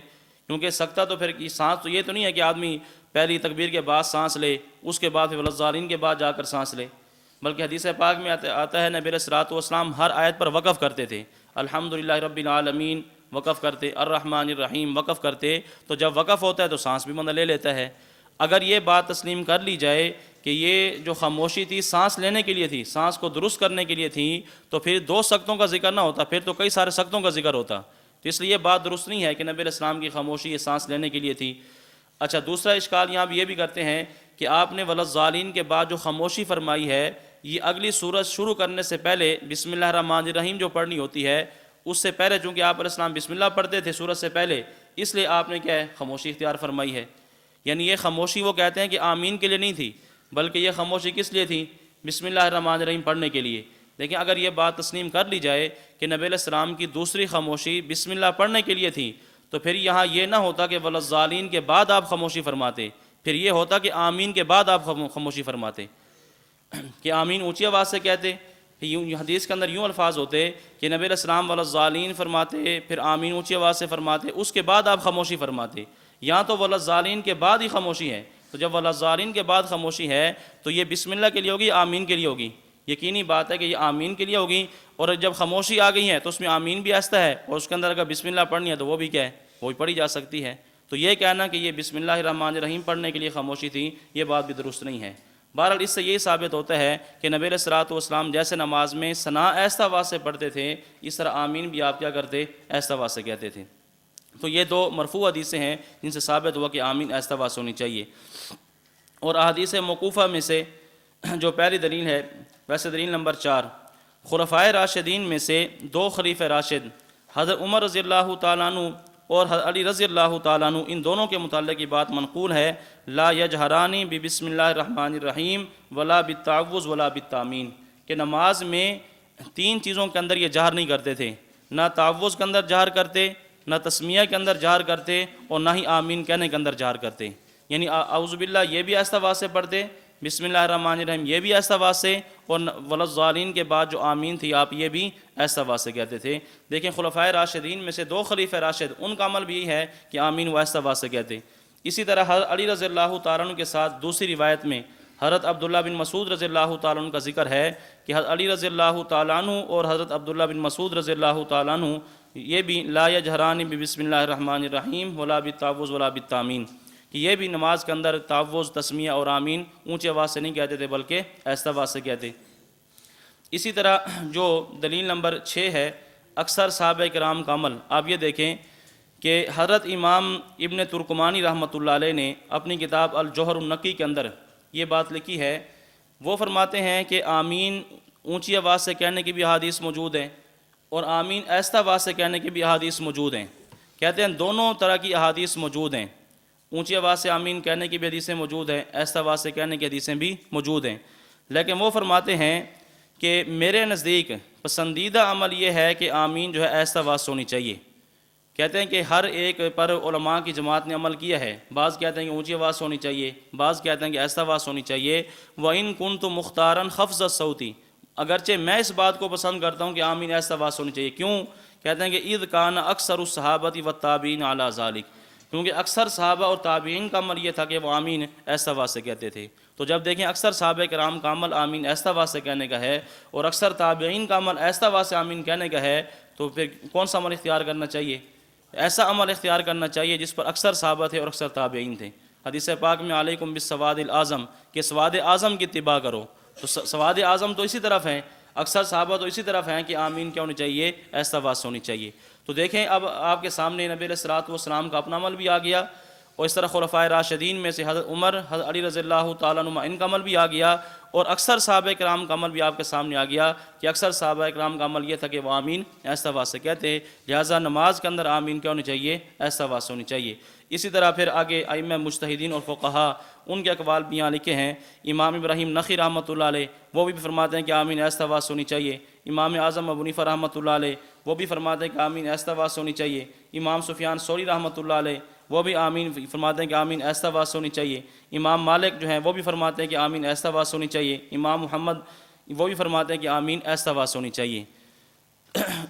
[SPEAKER 2] کیونکہ سکتہ تو پھر سانس تو یہ تو نہیں ہے کہ آدمی پہلی تکبیر کے بعد سانس لے اس کے بعد پھر وللضالین کے بعد جا کر سانس لے، بلکہ حدیث پاک میں آتا ہے نبی علیہ الصلوۃ والسلام ہر آیت پر وقف کرتے تھے، الحمدللہ رب العالمین وقف کرتے، الرحمن الرحیم وقف کرتے۔ تو جب وقف ہوتا ہے تو سانس بھی بندہ لے لیتا ہے۔ اگر یہ بات تسلیم کر لی جائے کہ یہ جو خاموشی تھی سانس لینے کے لیے تھی، سانس کو درست کرنے کے لیے تھی، تو پھر 2 سکتوں کا ذکر نہ ہوتا، پھر تو کئی سارے سکتوں کا ذکر ہوتا۔ تو اس لیے یہ بات درست نہیں ہے کہ نبی علیہ السلام کی خاموشی یہ سانس لینے کے لیے تھی۔ اچھا دوسرا اشکال یہاں یہ بھی کرتے ہیں کہ آپ نے وللضالین کے بعد جو خاموشی فرمائی ہے یہ اگلی سورت شروع کرنے سے پہلے بسم اللہ الرحمن الرحیم جو پڑھنی ہوتی ہے اس سے پہلے، چونکہ آپ علیہ السلام بسم اللہ پڑھتے تھے سورت سے پہلے، اس لیے آپ نے کیا ہے خاموشی اختیار فرمائی ہے۔ یعنی یہ خاموشی وہ کہتے ہیں کہ آمین کے لیے نہیں تھی، بلکہ یہ خاموشی کس لیے تھی؟ بسم اللہ الرحمن الرحیم پڑھنے کے لیے۔ لیکن اگر یہ بات تسلیم کر لی جائے کہ نبی علیہ السلام کی دوسری خاموشی بسم اللہ پڑھنے کے لیے تھی، تو پھر یہاں یہ نہ ہوتا کہ وللضالین کے بعد آپ خاموشی فرماتے، پھر یہ ہوتا کہ آمین کے بعد آپ خاموشی فرماتے، کہ آمین اونچی آواز سے کہتے۔ حدیث کے اندر یوں الفاظ ہوتے کہ نبی علیہ السلام وللضالین فرماتے، پھر آمین اونچی آواز سے فرماتے، اس کے بعد آپ خاموشی فرماتے۔ یہاں تو وللضالین کے بعد ہی خاموشی ہے، تو جب وللضالین کے بعد خاموشی ہے تو یہ بسم اللہ کے لیے ہوگی، آمین کے لیے ہوگی۔ یقینی بات ہے کہ یہ آمین کے لیے ہوگی، اور جب خاموشی آ گئی ہے تو اس میں آمین بھی آہستہ ہے، اور اس کے اندر اگر بسم اللہ پڑھنی ہے تو وہ بھی کیا ہے، وہ بھی پڑھی جا سکتی ہے۔ تو یہ کہنا کہ یہ بسم اللہ الرحمن الرحیم پڑھنے کے لیے خاموشی تھی، یہ بات بھی درست نہیں ہے۔ بہرحال اس سے یہ ثابت ہوتا ہے کہ نبی علیہ الصلوۃ والسلام جیسے نماز میں ثنا ایسا آواز سے پڑھتے تھے، اس طرح آمین بھی آپ کیا کرتے، ایسا آواز سے کہتے تھے۔ تو یہ 2 مرفوع حدیثیں ہیں جن سے ثابت ہوا کہ آمین ایسا آواز ہونی چاہیے۔ اور احادیث موقوفہ میں سے جو پہلی دلیل ہے، ویسے دلیل نمبر 4، خلفائے راشدین میں سے 2 خلیفہ راشد حضرت عمر رضی اللہ تعالیٰ عنہ اور حضرت علی رضی اللہ تعالیٰ عنہ، ان دونوں کے متعلق یہ بات منقول ہے، لا یجہرانی بسم اللہ الرحمن الرحیم ولا بالتعوذ ولا بالتامین، کہ نماز میں 3 چیزوں کے اندر یہ جہر نہیں کرتے تھے، نہ تعوذ کے اندر جہر کرتے، نہ تسمیہ کے اندر جہر کرتے، اور نہ ہی آمین کہنے کے اندر جہر کرتے۔ یعنی اعوذ باللہ یہ بھی ایسا آواز سے پڑھتے، بسم اللہ الرحمن الرحیم یہ بھی ایسا آواز سے، اور وللضالین کے بعد جو آمین تھی آپ یہ بھی ایسا آواز سے کہتے تھے۔ دیکھیں خلفائے راشدین میں سے 2 خلیفہ راشد، ان کا عمل بھی یہ ہے کہ آمین وہ ایسا آواز سے کہتے۔ اسی طرح حضرت علی رضی اللہ تعالیٰ عنہ کے ساتھ دوسری روایت میں حضرت عبداللہ بن مسعود رضی اللہ تعالیٰ عنہ کا ذکر ہے کہ حضرت علی رضی اللہ تعالیٰ عنہ اور حضرت عبداللہ بن مسعود رضی اللہ تعالیٰ عنہ یہ بھی لا یجہرانی بسم اللہ الرحمن الرحیم ولا بالتعوذ ولا بالتامین، کہ یہ بھی نماز کے اندر تعوذ، تسمیہ اور آمین اونچی آواز سے نہیں کہتے تھے بلکہ ایسا آواز سے کہتے۔ اسی طرح جو دلیل نمبر 6 ہے اکثر صحابہ کرام کا عمل، آپ یہ دیکھیں کہ حضرت امام ابن ترکمانی رحمۃ اللہ علیہ نے اپنی کتاب الجوہر النقی کے اندر یہ بات لکھی ہے، وہ فرماتے ہیں کہ آمین اونچی آواز سے کہنے کی بھی احادیث موجود ہیں اور آمین ایسا آواز سے کہنے کی بھی احادیث موجود ہیں۔ کہتے ہیں دونوں طرح کی احادیث موجود ہیں، اونچی آواز سے آمین کہنے کی بھی حدیثیں موجود ہیں، ایسا آواز سے کہنے کی حدیثیں بھی موجود ہیں، لیکن وہ فرماتے ہیں کہ میرے نزدیک پسندیدہ عمل یہ ہے کہ آمین جو ہے ایسا آواز ہونی چاہیے۔ کہتے ہیں کہ ہر ایک پر علماء کی جماعت نے عمل کیا ہے، بعض کہتے ہیں کہ اونچی آواز ہونی چاہیے، بعض کہتے ہیں کہ ایسا آواز ہونی چاہیے۔ وَإِن كُنتُ مُخْتَارًا خَفْضَ الصَّوْتِ، اگرچہ میں اس بات کو پسند کرتا ہوں کہ آمین ایسا آواز ہونی چاہیے۔ کیوں؟ کہتے ہیں کہ اِذْ كَانَ أَكْثَرُ الصَّحَابَةِ وَالتَّابِعِينَ عَلَى ذَلِكَ، کیونکہ اکثر صحابہ اور تابعین کا عمل یہ تھا کہ وہ آمین ایسا آواز سے کہتے تھے۔ تو جب دیکھیں اکثر صحابہ کرام کا عمل آمین ایسا آواز سے کہنے کا ہے اور اکثر تابعین کا عمل ایسا آواز سے آمین کہنے کا ہے، تو پھر کون سا عمل اختیار کرنا چاہیے؟ ایسا عمل اختیار کرنا چاہیے جس پر اکثر صحابہ تھے اور اکثر تابعین تھے۔ حدیث پاک میں علیکم بالسواد الاعظم، کہ سواد اعظم کی اتباع کرو، تو سواد اعظم تو اسی طرف ہیں، اکثر صحابہ تو اسی طرف ہیں کہ آمین کیا ہونی چاہیے؟ ایسا آواز ہونی چاہیے۔ تو دیکھیں اب آپ کے سامنے نبی علیہ الصلوۃ والسلام کا اپنا عمل بھی آ گیا، اور اس طرح خلفائے راشدین میں سے حضرت عمر، حضرت علی رضی اللہ تعالیٰ عنہ، ان کا عمل بھی آ گیا، اور اکثر صحابہ کرام کا عمل بھی آپ کے سامنے آ گیا کہ اکثر صحابہ کرام کا عمل یہ تھا کہ وہ آمین ایسا آواز سے کہتے، لہٰذا نماز کے اندر آمین کیا ہونی چاہیے؟ ایسا آواز ہونی چاہیے۔ اسی طرح پھر آگے ائمہ مجتہدین اور فقہا ان کے اقوال بھی یہاں لکھے ہیں۔ امام ابراہیم نخعی رحمۃ اللہ علیہ وہ بھی فرماتے ہیں کہ آمین ایسا آواز ہونی چاہیے۔ امام اعظم ابو حنیفہ رحمۃ اللہ علیہ وہ بھی فرماتے ہیں کہ آمین ایسا آواز ہونی چاہیے۔ امام سفیان ثوری رحمۃ اللہ علیہ وہ بھی آمین فرماتے ہیں کہ آمین ایسا آواز ہونی چاہیے۔ امام مالک جو ہیں وہ بھی فرماتے ہیں کہ آمین ایسا آواز ہونی چاہیے۔ امام محمد وہ بھی فرماتے ہیں کہ آمین ایسا آواز ہونی چاہیے۔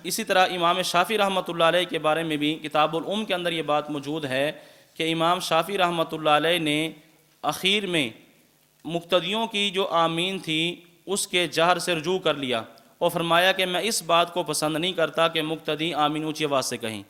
[SPEAKER 2] اسی طرح امام شافعی رحمۃ اللہ علیہ کے بارے میں بھی کتاب الام کے اندر یہ بات موجود ہے کہ امام شافعی رحمۃ اللہ علیہ نے اخیر میں مقتدیوں کی جو آمین تھی اس کے جہر سے رجوع کر لیا اور فرمایا کہ میں اس بات کو پسند نہیں کرتا کہ مقتدی آمین اونچی آواز سے کہیں۔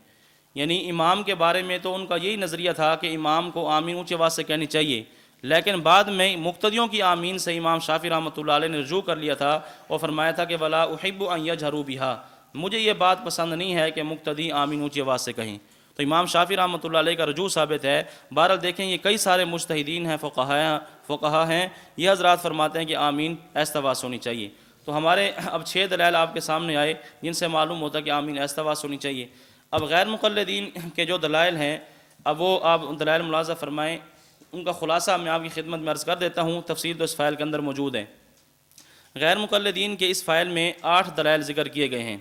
[SPEAKER 2] یعنی امام کے بارے میں تو ان کا یہی نظریہ تھا کہ امام کو آمین اونچی آواز سے کہنی چاہیے، لیکن بعد میں مقتدیوں کی آمین سے امام شافعی رحمۃ اللہ علیہ نے رجوع کر لیا تھا اور فرمایا تھا کہ ولا احب ان یجہروا بہا، مجھے یہ بات پسند نہیں ہے کہ مقتدی آمین اونچی آواز سے کہیں۔ تو امام شافعی رحمۃ اللہ علیہ کا رجوع ثابت ہے۔ بہرحال دیکھیں یہ کئی سارے مجتہدین ہیں، فقہا ہیں، یہ حضرات فرماتے ہیں کہ آمین ایسا آواز ہونی چاہیے۔ تو ہمارے اب 6 دلائل آپ کے سامنے آئے جن سے معلوم ہوتا ہے کہ آمین ایسا آواز ہونی چاہیے۔ اب غیر مقلدین کے جو دلائل ہیں اب وہ آپ دلائل ملاحظہ فرمائیں، ان کا خلاصہ میں آپ کی خدمت میں عرض کر دیتا ہوں، تفصیل تو اس فائل کے اندر موجود ہے۔ غیر مقلدین کے اس فائل میں 8 دلائل ذکر کیے گئے ہیں۔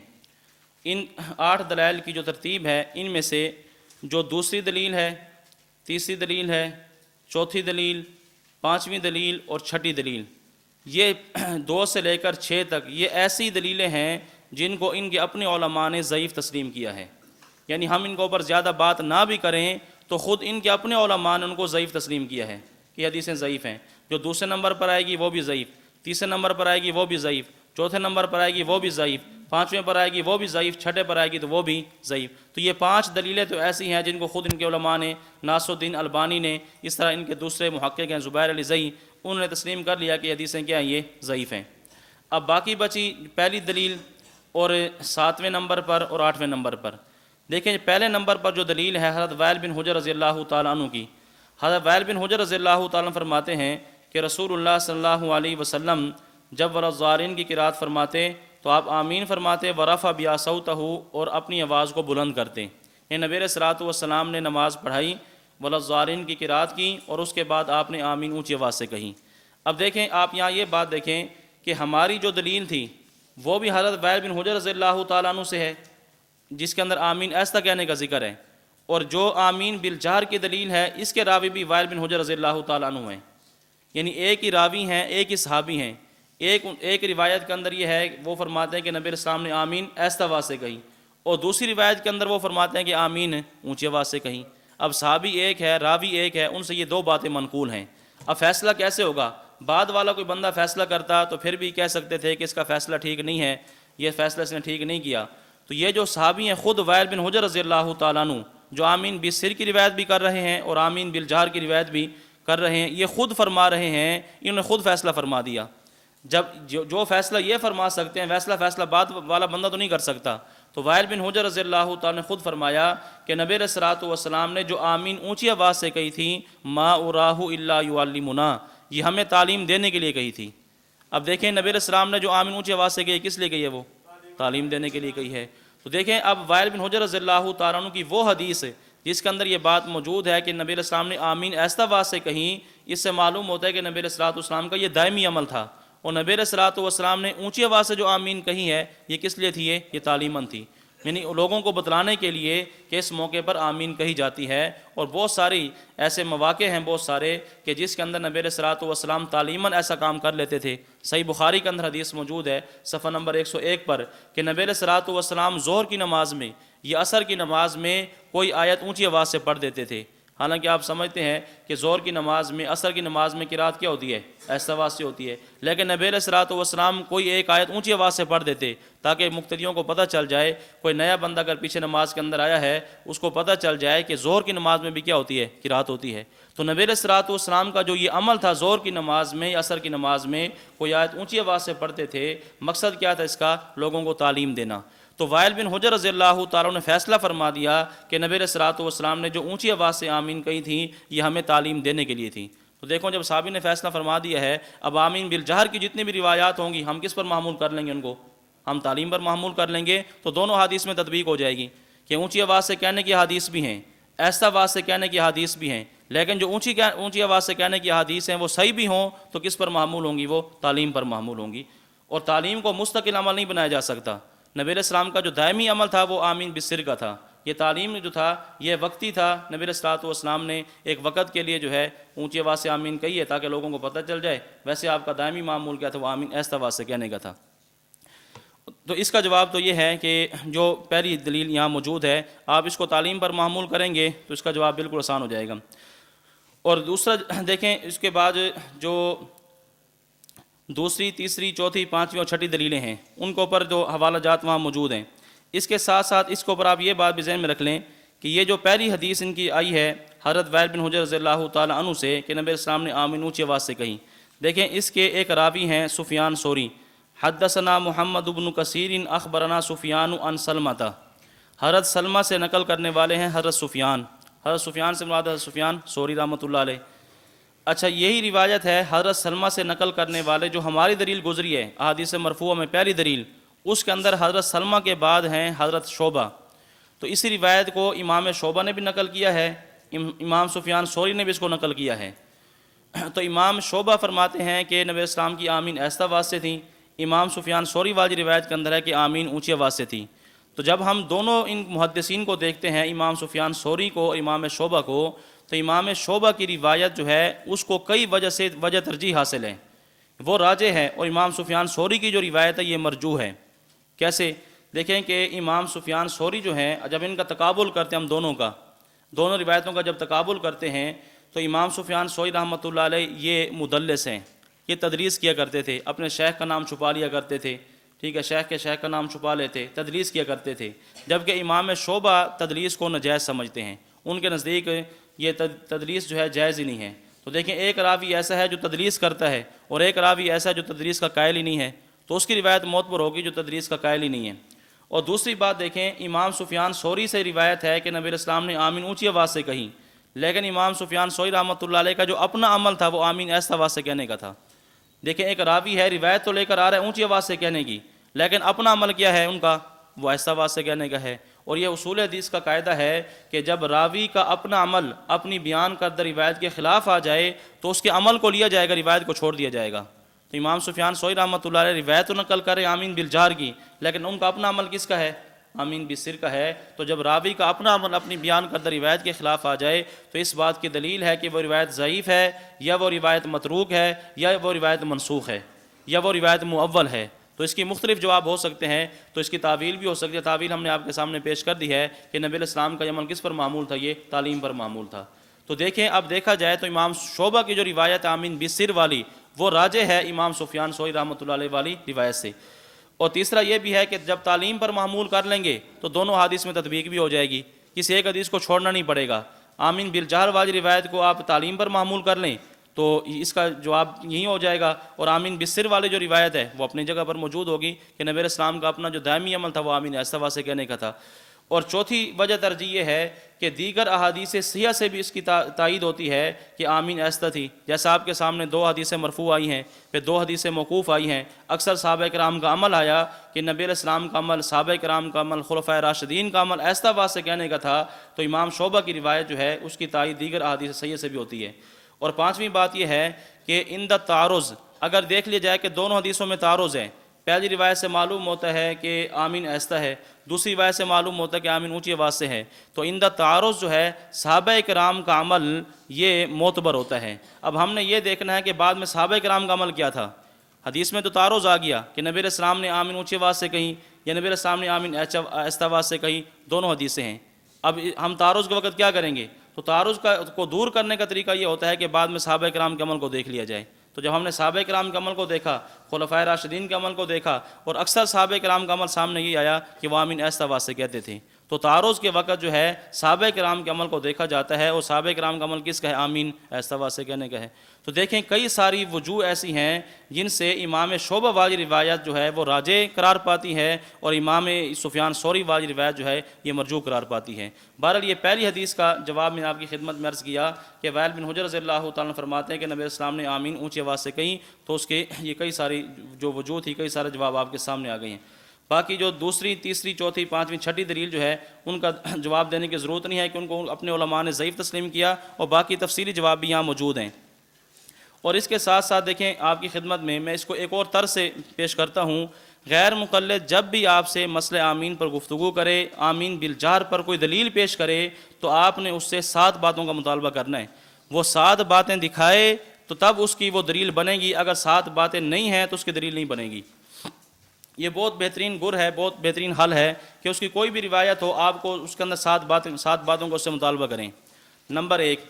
[SPEAKER 2] ان 8 دلائل کی جو ترتیب ہے، ان میں سے جو دوسری دلیل ہے، تیسری دلیل ہے، چوتھی دلیل، 5ویں دلیل اور 6ٹھی دلیل، یہ 2 سے لے کر 6 تک یہ ایسی دلیلیں ہیں جن کو ان کے اپنے علماء نے ضعیف تسلیم کیا ہے۔ یعنی ہم ان کے اوپر زیادہ بات نہ بھی کریں تو خود ان کے اپنے علماء نے ان کو ضعیف تسلیم کیا ہے کہ حدیثیں ضعیف ہیں۔ جو دوسرے نمبر پر آئے گی وہ بھی ضعیف، تیسرے نمبر پر آئے گی وہ بھی ضعیف، چوتھے نمبر پر آئے گی وہ بھی ضعیف، 5ویں پر آئے گی وہ بھی ضعیف، 6ٹھے پر آئے گی تو وہ بھی ضعیف۔ تو یہ 5 دلیلیں تو ایسی ہیں جن کو خود ان کے علماء نے، ناصر الدین البانی نے، اس طرح ان کے دوسرے محقق ہیں زبیر علی زئی، انہوں نے تسلیم کر لیا کہ حدیثیں کیا ہیں، یہ ضعیف ہیں۔ اب باقی بچی پہلی دلیل اور 7ویں نمبر پر اور 8ویں نمبر پر۔ دیکھیں پہلے نمبر پر جو دلیل ہے حضرت وائل بن حجر رضی اللہ تعالیٰ عنہ کی۔ حضرت وائل بن حجر رضی اللہ تعالیٰ عنہ فرماتے ہیں کہ رسول اللہ صلی اللہ علیہ وسلم جب وللضالین کی قرات فرماتے تو آپ آمین فرماتے، ورفع بہا صوتہ، اور اپنی آواز کو بلند کرتے۔ یہ نبی علیہ الصلوۃ والسلام نے نماز پڑھائی، وللضالین کی قرات کی، اور اس کے بعد آپ نے آمین اونچی آواز سے کہی۔ اب دیکھیں آپ یہاں یہ بات دیکھیں کہ ہماری جو دلیل تھی وہ بھی حضرت وائل بن حجر رضی اللہ تعالیٰ عنہ سے ہے، جس کے اندر آمین ایسا کہنے کا ذکر ہے، اور جو آمین بالجہر کی دلیل ہے اس کے راوی بھی وائل بن حجر رضی اللہ تعالیٰ عنہ ہیں، یعنی ایک ہی راوی ہیں، ایک ہی صحابی ہیں۔ ایک روایت کے اندر یہ ہے وہ فرماتے ہیں کہ نبی علیہ السلام نے آمین ایسا آواز سے کہی، اور دوسری روایت کے اندر وہ فرماتے ہیں کہ آمین اونچی آواز سے کہیں۔ اب صحابی ایک ہے، راوی ایک ہے، ان سے یہ 2 باتیں منقول ہیں۔ اب فیصلہ کیسے ہوگا؟ بعد والا کوئی بندہ فیصلہ کرتا تو پھر بھی کہہ سکتے تھے کہ اس کا فیصلہ ٹھیک نہیں ہے، یہ فیصلہ اس نے ٹھیک نہیں کیا۔ تو یہ جو صحابی ہیں خود وائل بن حجر رضی اللہ تعالیٰ عنہ، جو آمین بالسر کی روایت بھی کر رہے ہیں اور آمین بالجہر کی روایت بھی کر رہے ہیں، یہ خود فرما رہے ہیں، انہوں نے خود فیصلہ فرما دیا۔ جب جو فیصلہ یہ فرما سکتے ہیں فیصلہ بعد والا بندہ تو نہیں کر سکتا۔ تو وائل بن حجر رضی اللہ تعالیٰ نے خود فرمایا کہ نبی علیہ الصلوۃ والسلام نے جو آمین اونچی آواز سے کہی تھی، ما اراہ الا یعلمنا، یہ ہمیں تعلیم دینے کے لیے کہی تھی۔ اب دیکھیں نبی علیہ السلام نے جو آمین اونچی آواز سے کہی کس لیے کہی ہے؟ وہ تعلیم دینے کے لیے کہی ہے۔ تو دیکھیں اب وائل بن حجر رضی اللہ تعالیٰ عنہ کی وہ حدیث جس کے اندر یہ بات موجود ہے کہ نبی علیہ السلام نے آمین ایسا آواز سے کہیں، اس سے معلوم ہوتا ہے کہ نبی علیہ الصلوۃ والسلام کا یہ دائمی عمل تھا، اور نبی علیہ الصلوۃ والسلام نے اونچی آواز سے جو آمین کہی ہے یہ کس لیے تھی؟ یہ تعلیماً تھی، یعنی لوگوں کو بتلانے کے لیے کہ اس موقع پر آمین کہی جاتی ہے۔ اور بہت ساری ایسے مواقع ہیں بہت سارے کہ جس کے اندر نبی علیہ الصلوۃ والسلام تعلیماً ایسا کام کر لیتے تھے۔ صحیح بخاری کے اندر حدیث موجود ہے صفحہ نمبر 101 پر کہ نبی علیہ الصلوۃ والسلام ظہر کی نماز میں یا عصر کی نماز میں کوئی آیت اونچی آواز سے پڑھ دیتے تھے۔ حالانکہ آپ سمجھتے ہیں کہ ظہر کی نماز میں، عصر کی نماز میں قرات کیا ہوتی ہے؟ ایسا آواز سے ہوتی ہے، لیکن نبی علیہ الصلوۃ والسلام کوئی ایک آیت اونچی آواز سے پڑھ دیتے تاکہ مقتدیوں کو پتہ چل جائے، کوئی نیا بندہ اگر پیچھے نماز کے اندر آیا ہے اس کو پتہ چل جائے کہ ظہر کی نماز میں بھی کیا ہوتی ہے؟ قرات ہوتی ہے۔ تو نبی علیہ الصلوۃ والسلام کا جو یہ عمل تھا ظہر کی نماز میں یا عصر کی نماز میں کوئی آیت اونچی آواز سے پڑھتے تھے، مقصد کیا تھا اس کا؟ لوگوں کو تعلیم دینا۔ تو وائل بن حجر رضی اللہ تعالیٰ نے فیصلہ فرما دیا کہ نبی علیہ الصلوۃ والسلام نے جو اونچی آواز سے آمین کہی تھی یہ ہمیں تعلیم دینے کے لیے تھی۔ تو دیکھو جب صحابی نے فیصلہ فرما دیا ہے، اب آمین بالجہر کی جتنی بھی روایات ہوں گی ہم کس پر محمول کر لیں گے؟ ان کو ہم تعلیم پر محمول کر لیں گے۔ تو دونوں حدیث میں تطبیق ہو جائے گی کہ اونچی آواز سے کہنے کی حدیث بھی ہیں، ایسا آواز سے کہنے کی حدیث بھی ہیں، لیکن جو اونچی آواز سے کہنے کی حدیث ہیں وہ صحیح بھی ہوں تو کس پر محمول ہوں گی؟ وہ تعلیم پر محمول ہوں گی۔ اور تعلیم کو مستقل عمل نہیں بنایا جا سکتا۔ نبی علیہ السلام کا جو دائمی عمل تھا وہ آمین بالسر کا تھا۔ یہ تعلیم جو تھا یہ وقتی تھا، نبی علیہ الصلوۃ والسلام نے ایک وقت کے لیے جو ہے اونچی آواز سے آمین کہی ہے تاکہ لوگوں کو پتہ چل جائے۔ ویسے آپ کا دائمی معمول کیا تھا؟ وہ آمین ایسا آواز سے کہنے کا تھا۔ تو اس کا جواب تو یہ ہے کہ جو پہلی دلیل یہاں موجود ہے آپ اس کو تعلیم پر معمول کریں گے تو اس کا جواب بالکل آسان ہو جائے گا۔ اور دوسرا دیکھیں اس کے بعد جو دوسری، تیسری، چوتھی، پانچویں اور چھٹی دلیلیں ہیں ان کے اوپر جو حوالہ جات وہاں موجود ہیں۔ اس کے ساتھ ساتھ اس کے اوپر آپ یہ بات بھی ذہن میں رکھ لیں کہ یہ جو پہلی حدیث ان کی آئی ہے حضرت وائل بن حجر رضی اللہ تعالیٰ عنہ سے کہ نبی علیہ السلام نے آمین اونچی آواز سے کہی، دیکھیں اس کے ایک راوی ہیں سفیان ثوری، حدثنا محمد بن کثیر اخبرنا سفیان عن سلمۃ، حضرت سلمہ سے نقل کرنے والے ہیں حضرت سفیان سے مراد حضرت سفیان ثوری رحمۃ اللہ علیہ۔ اچھا یہی روایت ہے حضرت سلمہ سے نقل کرنے والے جو ہماری دلیل گزری ہے احادیث مرفوعہ میں پہلی دلیل، اس کے اندر حضرت سلمہ کے بعد ہیں حضرت شعبہ۔ تو اسی روایت کو امام شعبہ نے بھی نقل کیا ہے، امام سفیان ثوری نے بھی اس کو نقل کیا ہے۔ تو امام شعبہ فرماتے ہیں کہ نبی اسلام کی آمین ایسا آواز سے تھی، امام سفیان ثوری والی روایت کے اندر ہے کہ آمین اونچی آواز سے تھی۔ تو جب ہم دونوں ان محدثین کو دیکھتے ہیں امام سفیان ثوری کو اور امام شعبہ کو، تو امام شعبہ کی روایت جو ہے اس کو کئی وجہ ترجیح حاصل ہے، وہ راجح ہے، اور امام سفیان ثوری کی جو روایت ہے یہ مرجوح ہے۔ کیسے؟ دیکھیں کہ امام سفیان ثوری جو ہیں جب ان کا تقابل کرتے ہیں ہم دونوں روایتوں کا جب تقابل کرتے ہیں تو امام سفیان ثوری رحمۃ اللہ علیہ یہ مدلس ہیں، یہ تدریس کیا کرتے تھے، اپنے شیخ کا نام چھپا لیا کرتے تھے، ٹھیک ہے، شیخ کا نام چھپا لیتے، تدریس کیا کرتے تھے، جبکہ امام شعبہ تدریس کو ناجائز سمجھتے ہیں، ان کے نزدیک یہ تدریس جو ہے جائز ہی نہیں ہے۔ تو دیکھیں ایک راوی ایسا ہے جو تدریس کرتا ہے اور ایک راوی ایسا ہے جو تدریس کا قائل ہی نہیں ہے، تو اس کی روایت معتبر ہوگی جو تدریس کا قائل ہی نہیں ہے۔ اور دوسری بات دیکھیں امام سفیان ثوری سے روایت ہے کہ نبی علیہ السلام نے آمین اونچی آواز سے کہی، لیکن امام سفیان ثوری رحمۃ اللہ علیہ کا جو اپنا عمل تھا وہ آمین ایسا آواز سے کہنے کا تھا۔ دیکھیں ایک راوی ہے روایت تو لے کر آ رہا ہے اونچی آواز سے کہنے کی، لیکن اپنا عمل کیا ہے ان کا؟ وہ ایسا آواز سے کہنے کا ہے۔ اور یہ اصول حدیث کا قاعدہ ہے کہ جب راوی کا اپنا عمل اپنی بیان کردہ روایت کے خلاف آ جائے تو اس کے عمل کو لیا جائے گا، روایت کو چھوڑ دیا جائے گا۔ تو امام سفیان ثوری رحمۃ اللہ علیہ روایت تو نقل کرے آمین بالجہر کی، لیکن ان کا اپنا عمل کس کا ہے؟ آمین بالسر کا ہے۔ تو جب راوی کا اپنا عمل اپنی بیان کردہ روایت کے خلاف آ جائے تو اس بات کی دلیل ہے کہ وہ روایت ضعیف ہے، یا وہ روایت متروک ہے، یا وہ روایت منسوخ ہے، یا وہ روایت مؤول ہے۔ تو اس کی مختلف جواب ہو سکتے ہیں، تو اس کی تعویل بھی ہو سکتی ہے۔ تعویل ہم نے آپ کے سامنے پیش کر دی ہے کہ نبی علیہ السلام کا عمل کس پر معمول تھا؟ یہ تعلیم پر معمول تھا۔ تو دیکھیں اب دیکھا جائے تو امام شعبہ کی جو روایت آمین بالسر والی وہ راجح ہے امام سفیان ثوری رحمۃ اللہ علیہ والی روایت سے۔ اور تیسرا یہ بھی ہے کہ جب تعلیم پر معمول کر لیں گے تو دونوں حدیث میں تطبیق بھی ہو جائے گی، کسی ایک حدیث کو چھوڑنا نہیں پڑے گا۔ آمین بالجہر والی روایت کو آپ تعلیم پر معمول کر لیں تو اس کا جواب یہی ہو جائے گا، اور آمین بالسر والی جو روایت ہے وہ اپنی جگہ پر موجود ہوگی کہ نبی علیہ السلام کا اپنا جو دائمی عمل تھا وہ آمین ایسا آواز سے کہنے کا تھا۔ اور چوتھی وجہ ترجیح یہ ہے کہ دیگر احادیث صحیحہ سے بھی اس کی تائید ہوتی ہے کہ آمین ایسا تھی، جیسا آپ کے سامنے 2 حدیثیں مرفوع آئی ہیں، پھر 2 حدیثیں موقوف آئی ہیں۔ اکثر صحابہ کرام کا عمل آیا کہ نبی علیہ السلام کا عمل، صحابہ کرام کا عمل، خلفائے راشدین کا عمل ایسا آواز سے کہنے کا تھا، تو امام شعبہ کی روایت جو ہے اس کی تائید دیگر احادیث صحیحہ سے بھی ہوتی ہے۔ اور پانچویں بات یہ ہے کہ عند التعارض اگر دیکھ لیا جائے کہ دونوں حدیثوں میں تعارض ہے، پہلی روایت سے معلوم ہوتا ہے کہ آمین آہستہ ہے، دوسری روایت سے معلوم ہوتا ہے کہ آمین اونچی آواز سے ہے، تو اندہ تعارض جو ہے صحابہ کرام کا عمل یہ معتبر ہوتا ہے۔ اب ہم نے یہ دیکھنا ہے کہ بعد میں صحابہ کرام کا عمل کیا تھا۔ حدیث میں تو تعارض آ گیا کہ نبی علیہ السلام نے آمین اونچی آواز سے کہیں یا نبی علیہ السلام نے آمین آہستہ آواز سے کہیں، دونوں حدیثیں ہیں۔ اب ہم تعارض کے وقت کیا کریں گے؟ تو تعارض کو دور کرنے کا طریقہ یہ ہوتا ہے کہ بعد میں صحابہ کرام کے عمل کو دیکھ لیا جائے۔ تو جب ہم نے صحابہ کرام کے عمل کو دیکھا، خلفائے راشدین کے عمل کو دیکھا، اور اکثر صحابہ کرام کا عمل سامنے یہ آیا کہ وہ آمین آہستہ آواز سے کہتے تھے، تو تعارض کے وقت جو ہے صحابہ کرام کے عمل کو دیکھا جاتا ہے، اور صحابہ کرام کا عمل کس کا ہے؟ آمین آہستہ آواز سے کہنے کا ہے۔ تو دیکھیں کئی ساری وجوہ ایسی ہیں جن سے امام شعبہ والی روایت جو ہے وہ راجح قرار پاتی ہے، اور امام سفیان ثوری والی روایت جو ہے یہ مرجوح قرار پاتی ہے۔ بہرحال یہ پہلی حدیث کا جواب میں آپ کی خدمت میں عرض کیا کہ وائل بن حجر رضی اللہ تعالیٰ فرماتے ہیں کہ نبی علیہ السلام نے آمین اونچی آواز سے کہیں، تو اس کے یہ کئی ساری جو وجوہ تھی، کئی سارے جواب آپ کے سامنے آ گئے ہیں۔ باقی جو دوسری، تیسری، چوتھی، پانچویں، چھٹی دلیل جو ہے ان کا جواب دینے کی ضرورت نہیں ہے کہ ان کو اپنے علماء نے ضعیف تسلیم کیا، اور باقی تفصیلی جواب بھی یہاں موجود ہیں۔ اور اس کے ساتھ ساتھ دیکھیں آپ کی خدمت میں اس کو ایک اور طرز سے پیش کرتا ہوں۔ غیر مقلد جب بھی آپ سے مسئلہ آمین پر گفتگو کرے، آمین بالجہر پر کوئی دلیل پیش کرے، تو آپ نے اس سے 7 باتوں کا مطالبہ کرنا ہے۔ وہ 7 باتیں دکھائے تو تب اس کی وہ دلیل بنے گی، اگر 7 باتیں نہیں ہیں تو اس کی دلیل نہیں بنے گی۔ یہ بہت بہترین گر ہے، بہت بہترین حل ہے کہ اس کی کوئی بھی روایت ہو، آپ کو اس کے اندر 7 باتوں کو اس سے مطالبہ کریں۔ نمبر 1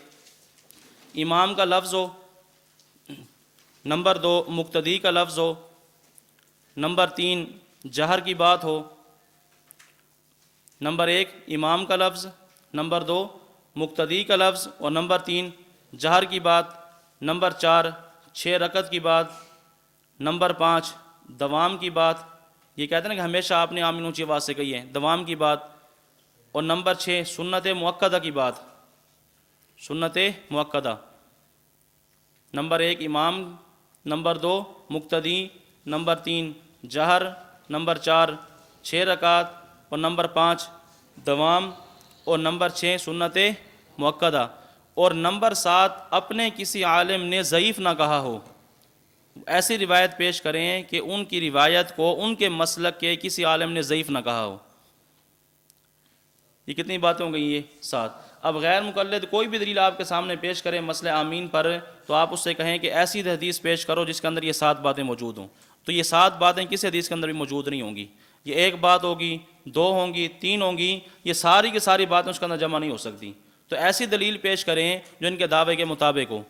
[SPEAKER 2] امام کا لفظ ہو، نمبر 2 مقتدی کا لفظ ہو، نمبر 3 جہر کی بات ہو۔ نمبر 1 امام کا لفظ، نمبر 2 مقتدی کا لفظ، اور نمبر 3 جہر کی بات۔ نمبر 4 6 رکعت کی بات۔ نمبر 5 دوام کی بات، یہ کہتے ہیں کہ ہمیشہ آپ نے آمین اونچی آواز سے کہی ہے، دوام کی بات۔ اور نمبر 6 سنت مؤکدہ کی بات، سنت مؤکدہ۔ نمبر 1 امام، نمبر 2 مقتدی، نمبر 3 جہر، نمبر 4 6 رکعت، اور نمبر 5 دوام، اور نمبر 6 سنت مؤکدہ۔ اور نمبر 7 اپنے کسی عالم نے ضعیف نہ کہا ہو، ایسی روایت پیش کریں کہ ان کی روایت کو ان کے مسلک کے کسی عالم نے ضعیف نہ کہا ہو۔ یہ کتنی باتیں ہو گئی؟ یہ 7۔ اب غیر مقلد کوئی بھی دلیل آپ کے سامنے پیش کرے مسئلہ آمین پر، تو آپ اس سے کہیں کہ ایسی حدیث پیش کرو جس کے اندر یہ 7 باتیں موجود ہوں، تو یہ 7 باتیں کسی حدیث کے اندر بھی موجود نہیں ہوں گی۔ یہ 1 بات ہوگی، 2 ہوں گی، 3 ہوں گی، یہ ساری کی ساری باتیں اس کے اندر جمع نہیں ہو سکتی۔ تو ایسی دلیل پیش کریں جو ان کے دعوے کے مطابق ہو۔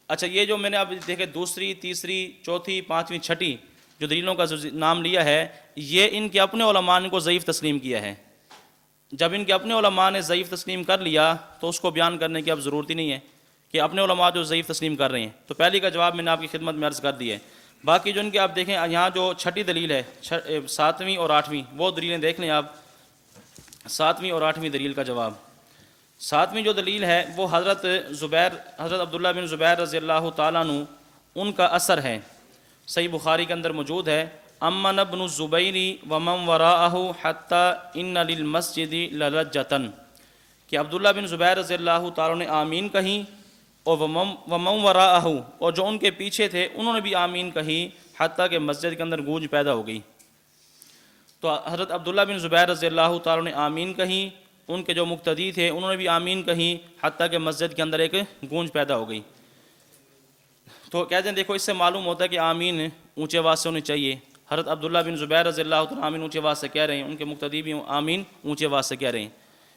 [SPEAKER 2] اچھا، یہ جو میں نے اب دیکھے دوسری، تیسری، چوتھی، پانچویں، چھٹی جو دلیلوں کا نام لیا ہے، یہ ان کے اپنے علماء نے کو ضعیف تسلیم کیا ہے۔ جب ان کے اپنے علماء نے ضعیف تسلیم کر لیا تو اس کو بیان کرنے کی اب ضرورت ہی نہیں ہے کہ اپنے علماء جو ضعیف تسلیم کر رہے ہیں۔ تو پہلی کا جواب میں نے آپ کی خدمت میں عرض کر دی ہے۔ باقی جو ان کے آپ دیکھیں یہاں جو چھٹی دلیل ہے، 7ویں اور 8ویں، وہ دلیلیں دیکھ لیں آپ۔ 7ویں اور 8ویں دلیل کا جواب، 7ویں جو دلیل ہے وہ حضرت عبداللہ بن زبیر رضی اللہ تعالیٰ عنہ ان کا اثر ہے، صحیح بخاری کے اندر موجود ہے۔ امن ابن الزبیر ومن وراءہ حتی ان للمسجد للجۃ، کہ عبداللہ بن زبیر رضی اللہ تعالیٰ نے آمین کہیں، اور ومن وراءہ، اور جو ان کے پیچھے تھے انہوں نے بھی آمین کہی، حتیٰ کہ مسجد کے اندر گونج پیدا ہو گئی۔ تو حضرت عبداللہ بن زبیر رضی اللہ تعالیٰ نے آمین کہیں، ان کے جو مقتدی تھے انہوں نے بھی آمین کہیں، حتیٰ کہ مسجد کے اندر ایک گونج پیدا ہو گئی۔ تو کہتے ہیں دیکھو اس سے معلوم ہوتا ہے کہ آمین اونچے آواز سے ہونی چاہیے۔ حضرت عبداللہ بن زبیر رضی اللہ تعالیٰ آمین اونچے آواز سے کہہ رہے ہیں، ان کے مقتدی بھی آمین اونچے آواز سے کہہ رہے ہیں۔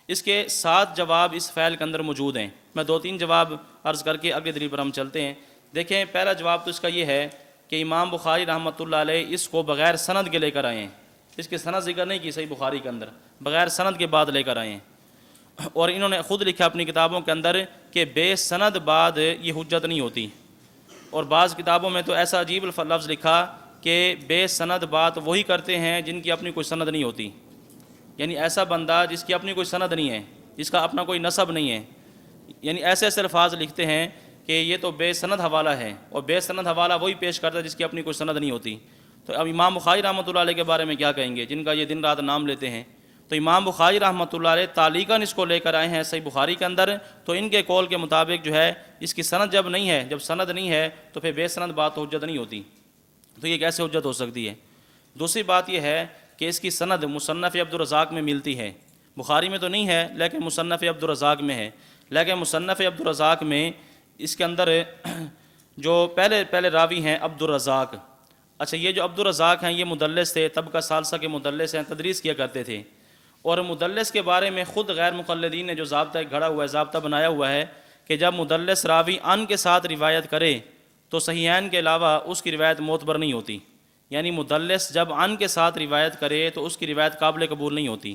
[SPEAKER 2] اس کے 7 جواب اس فعل کے اندر موجود ہیں۔ میں 2-3 جواب عرض کر کے اگلی دلیل پر ہم چلتے ہیں۔ دیکھیں پہلا جواب تو اس کا یہ ہے کہ امام بخاری رحمۃ اللہ علیہ اس کو بغیر سند کے لے کر آئے ہیں، اس کے سند ذکر نہیں کی صحیح بخاری کے اندر، بغیر سند کے بعد لے کر آئے ہیں۔ اور انہوں نے خود لکھا اپنی کتابوں کے اندر کہ بے سند بعد یہ حجت نہیں ہوتی، اور بعض کتابوں میں تو ایسا عجیب لفظ لکھا کہ بے سند بات وہی کرتے ہیں جن کی اپنی کوئی سند نہیں ہوتی، یعنی ایسا بندہ جس کی اپنی کوئی سند نہیں ہے، جس کا اپنا کوئی نسب نہیں ہے، یعنی ایسے ایسے الفاظ لکھتے ہیں کہ یہ تو بے سند حوالہ ہے، اور بے سند حوالہ وہی پیش کرتا ہے جس کی اپنی کوئی سند نہیں ہوتی۔ تو اب امام بخاری رحمۃ اللہ علیہ کے بارے میں کیا کہیں گے جن کا یہ دن رات نام لیتے ہیں؟ تو امام بخاری رحمۃ اللہ علیہ تعلیقاً اس کو لے کر آئے ہیں صحیح بخاری کے اندر، تو ان کے قول کے مطابق جو ہے اس کی سند جب نہیں ہے، جب سند نہیں ہے تو پھر بے سند بات حجت نہیں ہوتی، تو یہ کیسے حجت ہو سکتی ہے؟ دوسری بات یہ ہے کہ اس کی سند مصنف عبد الرزاق میں ملتی ہے، بخاری میں تو نہیں ہے لیکن مصنف عبد الرزاق میں ہے، لیکن مصنف عبد الرزاق میں اس کے اندر جو پہلے راوی ہیں عبد الرزاق، اچھا یہ جو عبد الرزاق ہیں یہ مدلس تھے، طبقہ ثالثہ کے مدلس ہیں، تدریس کیا کرتے تھے، اور مدلس کے بارے میں خود غیر مقلدین نے جو ضابطہ گھڑا ہوا ہے، ضابطہ بنایا ہوا ہے کہ جب مدلس راوی ان کے ساتھ روایت کرے تو صحیحین کے علاوہ اس کی روایت معتبر نہیں ہوتی، یعنی مدلس جب ان کے ساتھ روایت کرے تو اس کی روایت قابل قبول نہیں ہوتی۔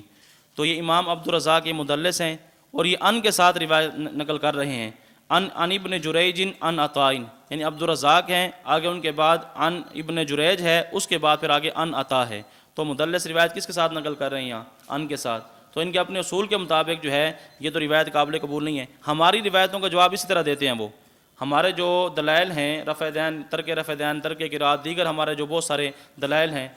[SPEAKER 2] تو یہ امام عبد الرزاق یہ مدلس ہیں اور یہ ان کے ساتھ روایت نقل کر رہے ہیں، ان ابن جریج ان عطاء، یعنی عبد الرزاق ہیں، آگے ان کے بعد ان ابن جریج ہے، اس کے بعد پھر آگے ان عطاء ہے، تو مدلس روایت کس کے ساتھ نقل کر رہے ہیں یہاں؟ ان کے ساتھ، تو ان کے اپنے اصول کے مطابق جو ہے یہ تو روایت قابل قبول نہیں ہے۔ ہماری روایتوں کا جواب اسی طرح دیتے ہیں، وہ ہمارے جو دلائل ہیں رفع دین، ترک رفع دین، ترک قرات، دیگر ہمارے جو بہت سارے دلائل ہیں،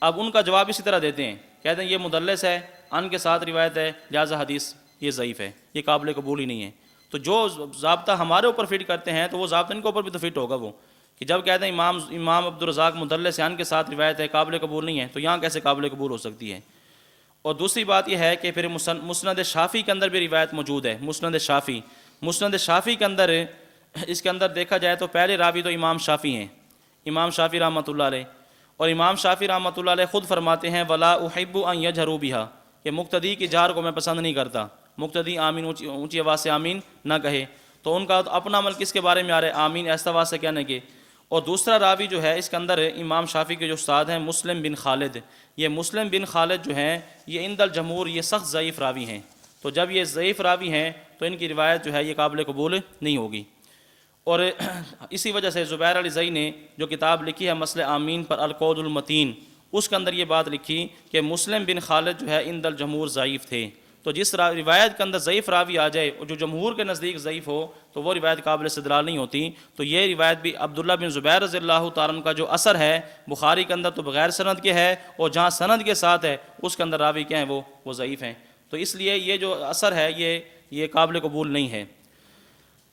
[SPEAKER 2] اب ان کا جواب اسی طرح دیتے ہیں، کہتے ہیں یہ مدلس ہے، ان کے ساتھ روایت ہے، لہذا حدیث یہ ضعیف ہے، یہ قابل قبول ہی نہیں ہے۔ تو جو ضابطہ ہمارے اوپر فٹ کرتے ہیں تو وہ ضابطہ ان کے اوپر بھی تو فٹ ہوگا وہ، کہ جب کہتے ہیں امام عبد الرزاق مدلس ان کے ساتھ روایت ہے، قابل قبول نہیں ہے، تو یہاں کیسے قابل قبول ہو سکتی ہے؟ اور دوسری بات یہ ہے کہ پھر مسند شافعی کے اندر بھی روایت موجود ہے، مسند شافعی کے اندر اس کے اندر دیکھا جائے تو پہلے راوی تو امام شافعی ہیں، امام شافعی رحمۃ اللہ علیہ، اور امام شافعی رحمۃ اللہ علیہ خود فرماتے ہیں ولا احب ان یجهروا بها، کہ مقتدی کی جہر کو میں پسند نہیں کرتا، مقتدی آمین اونچی آواز سے آمین نہ کہے، تو ان کا اپنا عمل کس کے بارے میں آ رہا ہے؟ آمین ایسا آواز سے کہنے کے۔ اور دوسرا راوی جو ہے اس کے اندر امام شافعی کے جو استاد ہیں مسلم بن خالد، یہ مسلم بن خالد جو ہیں یہ عند الجمہور یہ سخت ضعیف راوی ہیں، تو جب یہ ضعیف راوی ہیں تو ان کی روایت جو ہے یہ قابل قبول نہیں ہوگی۔ اور اسی وجہ سے زبیر علی زئی نے جو کتاب لکھی ہے مسئلہ آمین پر القول المتین، اس کے اندر یہ بات لکھی کہ مسلم بن خالد جو ہے عند الجمہور ضعیف تھے، تو جس روایت کے اندر ضعیف راوی آ جائے اور جو جمہور کے نزدیک ضعیف ہو تو وہ روایت قابل استدلال نہیں ہوتی۔ تو یہ روایت بھی عبداللہ بن زبیر رضی اللہ تعالیٰ عنہ کا جو اثر ہے بخاری کے اندر تو بغیر سند کے ہے، اور جہاں سند کے ساتھ ہے اس کے اندر راوی کیا ہیں وہ ضعیف ہیں، تو اس لیے یہ جو اثر ہے یہ قابل قبول نہیں ہے۔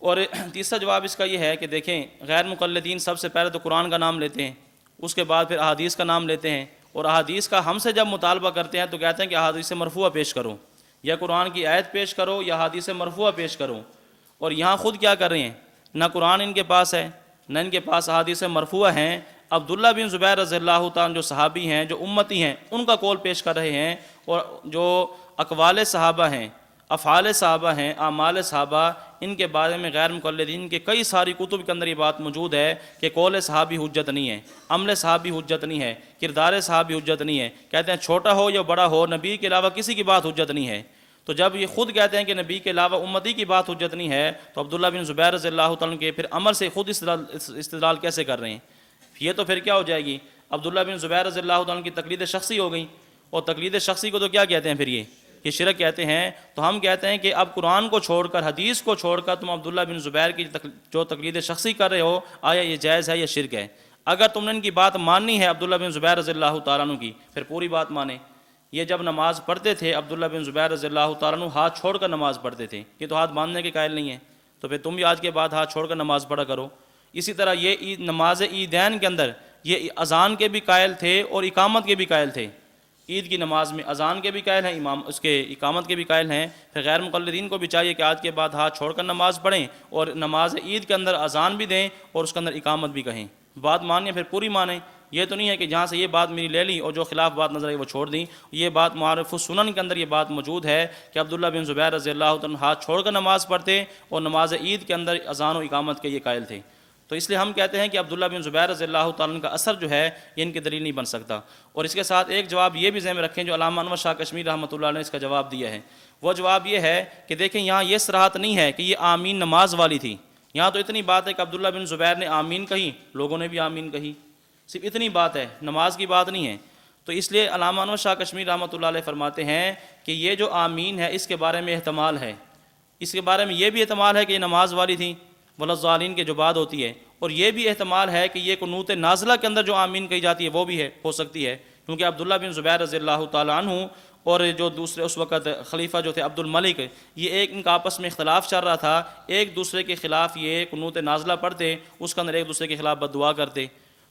[SPEAKER 2] اور تیسرا جواب اس کا یہ ہے کہ دیکھیں غیر مقلدین سب سے پہلے تو قرآن کا نام لیتے ہیں، اس کے بعد پھر احادیث کا نام لیتے ہیں، اور احادیث کا ہم سے جب مطالبہ کرتے ہیں تو کہتے ہیں کہ احادیث مرفوعہ پیش کرو، یا قرآن کی آیت پیش کرو یا حدیث مرفوعہ پیش کرو، اور یہاں خود کیا کر رہے ہیں؟ نہ قرآن ان کے پاس ہے، نہ ان کے پاس حدیث مرفوعہ ہیں، عبداللہ بن زبیر رضی اللہ تعالیٰ جو صحابی ہیں جو امتی ہیں ان کا قول پیش کر رہے ہیں، اور جو اقوال صحابہ ہیں، افعال صحابہ ہیں، اعمال صحابہ، ان کے بارے میں غیر مقلدین کے کئی ساری کتب کے اندر یہ بات موجود ہے کہ قول صحابی حجت نہیں ہے، عمل صحابی حجت نہیں ہے، کردار صحابی حجت نہیں ہے، کہتے ہیں چھوٹا ہو یا بڑا ہو نبی کے علاوہ کسی کی بات حجت نہیں ہے۔ تو جب یہ خود کہتے ہیں کہ نبی کے علاوہ امتی کی بات حجت نہیں ہے تو عبداللہ بن زبیر رضی اللہ تعالیٰ کے پھر عمل سے خود استدلال کیسے کر رہے ہیں؟ یہ تو پھر کیا ہو جائے گی؟ عبداللہ بن زبیر رضی اللہ تعالیٰ کی تقلید شخصی ہو گئی، اور تقلید شخصی کو تو کیا کہتے ہیں پھر یہ شرک کہتے ہیں۔ تو ہم کہتے ہیں کہ اب قرآن کو چھوڑ کر حدیث کو چھوڑ کر تم عبداللہ بن زبیر کی جو تقلید شخصی کر رہے ہو، آیا یہ جائز ہے یا شرک ہے؟ اگر تم نے ان کی بات ماننی ہے عبداللہ بن زبیر رضی اللہ تعالیٰ عنہ کی، پھر پوری بات مانے۔ یہ جب نماز پڑھتے تھے عبداللہ بن زبیر رضی اللہ تعالیٰ عنہ ہاتھ چھوڑ کر نماز پڑھتے تھے، یہ تو ہاتھ باندھنے کے قائل نہیں ہیں، تو پھر تم بھی آج کے بعد ہاتھ چھوڑ کر نماز پڑھا کرو۔ اسی طرح یہ نماز عیدین کے اندر یہ اذان کے بھی قائل تھے اور اقامت کے بھی قائل تھے، عید کی نماز میں اذان کے بھی قائل ہیں، امام اس کے اقامت کے بھی قائل ہیں۔ پھر غیر مقلدین کو بھی چاہیے کہ آج کے بعد ہاتھ چھوڑ کر نماز پڑھیں اور نماز عید کے اندر اذان بھی دیں اور اس کے اندر اقامت بھی کہیں، بات مانیں پھر پوری مانیں۔ یہ تو نہیں ہے کہ جہاں سے یہ بات میری لے لی اور جو خلاف بات نظر آئی وہ چھوڑ دیں۔ یہ بات معارف السنن کے اندر یہ بات موجود ہے کہ عبداللہ بن زبیر رضی اللہ عنہ ہاتھ چھوڑ کر نماز پڑھتے اور نماز عید کے اندر اذان و اقامت کے یہ قائل تھے۔ تو اس لیے ہم کہتے ہیں کہ عبداللہ بن زبیر رضی اللہ تعالیٰ کا اثر جو ہے یہ ان کی دلیل نہیں بن سکتا۔ اور اس کے ساتھ ایک جواب یہ بھی ذہن میں رکھیں جو علامہ انور شاہ کشمیری رحمۃ اللہ نے اس کا جواب دیا ہے، وہ جواب یہ ہے کہ دیکھیں یہاں یہ صراحت نہیں ہے کہ یہ آمین نماز والی تھی، یہاں تو اتنی بات ہے کہ عبداللہ بن زبیر نے آمین کہی، لوگوں نے بھی آمین کہی، صرف اتنی بات ہے، نماز کی بات نہیں ہے۔ تو اس لیے علامہ انور شاہ کشمیری رحمۃ اللہ علیہ فرماتے ہیں کہ یہ جو آمین ہے اس کے بارے میں احتمال ہے، اس کے بارے میں یہ بھی احتمال ہے کہ یہ نماز والی تھی ولضالین کے جو بعد ہوتی ہے، اور یہ بھی احتمال ہے کہ یہ قنوت نازلہ کے اندر جو آمین کہی جاتی ہے وہ بھی ہے، ہو سکتی ہے، کیونکہ عبداللہ بن زبیر رضی اللہ تعالیٰ عنہ اور جو دوسرے اس وقت خلیفہ جو تھے عبد الملک، یہ ایک ان کا آپس میں اختلاف چل رہا تھا، ایک دوسرے کے خلاف یہ قنوت نازلہ پڑھتے، اس کے اندر ایک دوسرے کے خلاف بد دعا کرتے۔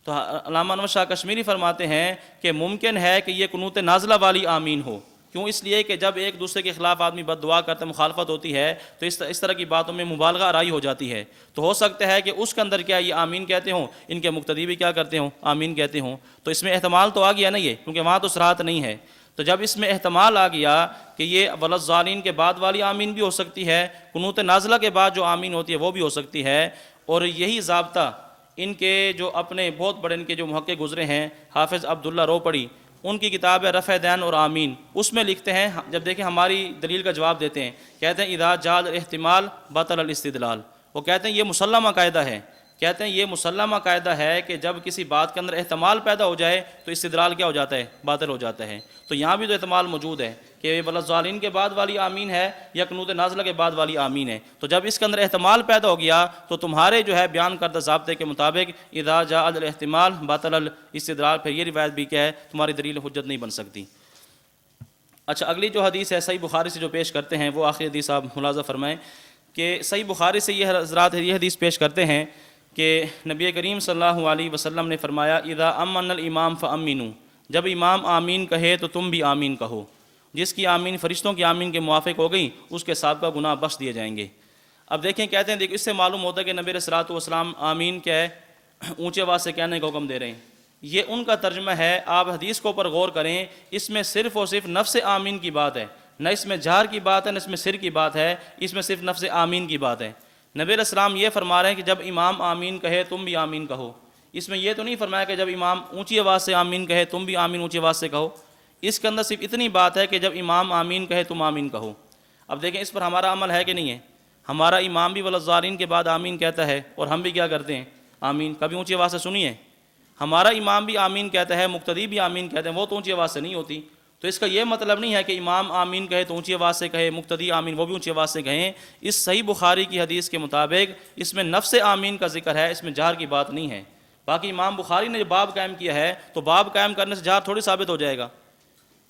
[SPEAKER 2] تو علامہ انور شاہ کشمیری فرماتے ہیں کہ ممکن ہے کہ یہ قنوت نازلہ والی آمین ہو، کیوں؟ اس لیے کہ جب ایک دوسرے کے خلاف آدمی بد دعا کرتا ہے، مخالفت ہوتی ہے، تو اس طرح کی باتوں میں مبالغہ آرائی ہو جاتی ہے، تو ہو سکتا ہے کہ اس کے اندر کیا یہ آمین کہتے ہوں، ان کے مقتدی بھی کیا کرتے ہوں، آمین کہتے ہوں۔ تو اس میں احتمال تو آ گیا نا یہ، کیونکہ وہاں تو صراحت نہیں ہے، تو جب اس میں احتمال آ گیا کہ یہ ولضالین کے بعد والی آمین بھی ہو سکتی ہے، قنوت نازلہ کے بعد جو آمین ہوتی ہے وہ بھی ہو سکتی ہے، اور یہی ضابطہ ان کے جو اپنے بہت بڑے ان کے جو محقق گزرے ہیں، حافظ عبداللہ روپڑی، ان کی کتاب ہے رفع دین اور آمین، اس میں لکھتے ہیں، جب دیکھیں ہماری دلیل کا جواب دیتے ہیں، کہتے ہیں اذا جاز الاحتمال بطل الاستدلال، وہ کہتے ہیں یہ مسلمہ قاعدہ ہے، کہتے ہیں یہ مسلمہ قاعدہ ہے کہ جب کسی بات کے اندر احتمال پیدا ہو جائے تو استدلال کیا ہو جاتا ہے، باطل ہو جاتا ہے۔ تو یہاں بھی تو احتمال موجود ہے کہ ولضالین کے بعد والی آمین ہے یا قنوت نازلہ کے بعد والی آمین ہے، تو جب اس کے اندر احتمال پیدا ہو گیا تو تمہارے جو ہے بیان کردہ ضابطے کے مطابق اذا جاء الاحتمال باطل الاستدلال، پھر یہ روایت بھی کیا ہے، تمہاری دلیل حجت نہیں بن سکتی۔ اچھا، اگلی جو حدیث ہے صحیح بخاری سے جو پیش کرتے ہیں، وہ آخری حدیث آپ ملاحظہ فرمائیں کہ صحیح بخاری سے یہ حضرات یہ حدیث پیش کرتے ہیں کہ نبی کریم صلی اللہ علیہ وسلم نے فرمایا اذا امن الامام فامنوا، جب امام آمین کہے تو تم بھی آمین کہو، جس کی آمین فرشتوں کی آمین کے موافق ہو گئی اس کے سابقہ گناہ بخش دیے جائیں گے۔ اب دیکھیں، کہتے ہیں اس سے معلوم ہوتا ہے کہ نبی علیہ الصلوۃ والسلام آمین کیا ہے، اونچے آواز سے کہنے کا حکم دے رہے ہیں، یہ ان کا ترجمہ ہے۔ آپ حدیث کو پر غور کریں، اس میں صرف اور صرف نفس آمین کی بات ہے، نہ اس میں جہر کی بات ہے، نہ اس میں سر کی بات ہے، اس میں صرف نفس آمین کی بات ہے۔ نبی علیہ السلام یہ فرما رہے ہیں کہ جب امام آمین کہے تم بھی آمین کہو، اس میں یہ تو نہیں فرمایا کہ جب امام اونچی آواز سے آمین کہے تم بھی آمین اونچی آواز سے کہو، اس کے اندر صرف اتنی بات ہے کہ جب امام آمین کہے تم آمین کہو۔ اب دیکھیں اس پر ہمارا عمل ہے کہ نہیں ہے؟ ہمارا امام بھی ولضالین کے بعد آمین کہتا ہے اور ہم بھی کیا کرتے ہیں، آمین۔ کبھی اونچی آواز سے سنی ہے؟ ہمارا امام بھی آمین کہتا ہے، مقتدی بھی آمین کہتے ہیں، وہ تو اونچی آواز سے نہیں ہوتی۔ تو اس کا یہ مطلب نہیں ہے کہ امام آمین کہے تو اونچی آواز سے کہے، مقتدی آمین وہ بھی اونچی آواز سے کہیں۔ اس صحیح بخاری کی حدیث کے مطابق اس میں نفس آمین کا ذکر ہے، اس میں جہر کی بات نہیں ہے۔ باقی امام بخاری نے جو باب قائم کیا ہے تو باب قائم کرنے سے جہر تھوڑی ثابت ہو جائے گا۔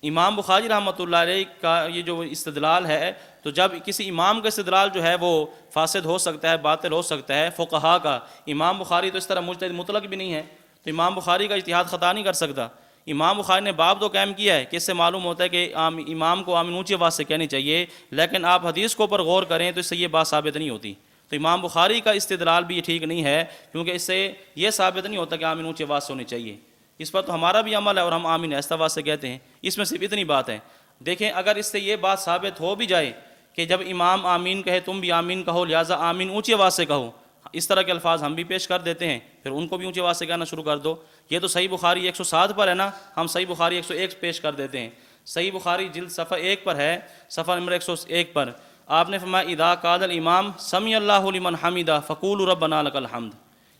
[SPEAKER 2] امام بخاری رحمۃ اللہ علیہ کا یہ جو استدلال ہے، تو جب کسی امام کا استدلال جو ہے وہ فاسد ہو سکتا ہے، باطل ہو سکتا ہے فقہا کا، امام بخاری تو اس طرح مجتہد مطلق بھی نہیں ہے، تو امام بخاری کا اجتہاد خطا نہیں کر سکتا۔ امام بخاری نے باب تو قائم کیا ہے کہ اس سے معلوم ہوتا ہے کہ امام کو آمین اونچی آواز سے کہنی چاہیے، لیکن آپ حدیث کو پر غور کریں تو اس سے یہ بات ثابت نہیں ہوتی۔ تو امام بخاری کا استدلال بھی یہ ٹھیک نہیں ہے، کیونکہ اس سے یہ ثابت نہیں ہوتا کہ آمین اونچی آواز سے ہونی چاہیے۔ اس پر تو ہمارا بھی عمل ہے اور ہم آمین آہستہ آواز سے کہتے ہیں، اس میں صرف اتنی بات ہے۔ دیکھیں اگر اس سے یہ بات ثابت ہو بھی جائے کہ جب امام آمین کہے تم بھی آمین کہو، لہٰذا آمین اونچی آواز سے کہو، اس طرح کے الفاظ ہم بھی پیش کر دیتے ہیں، پھر ان کو بھی اونچی آواز سے کہنا شروع کر دو۔ یہ تو صحیح بخاری 107 پر ہے نا، ہم صحیح بخاری 101 پیش کر دیتے ہیں۔ صحیح بخاری جلد صفحہ 1 پر ہے، صفحہ نمبر 101 پر آپ نے فرمایا اذا قال الامام سمع اللہ لمن حمدہ فقولوا ربنا لک الحمد،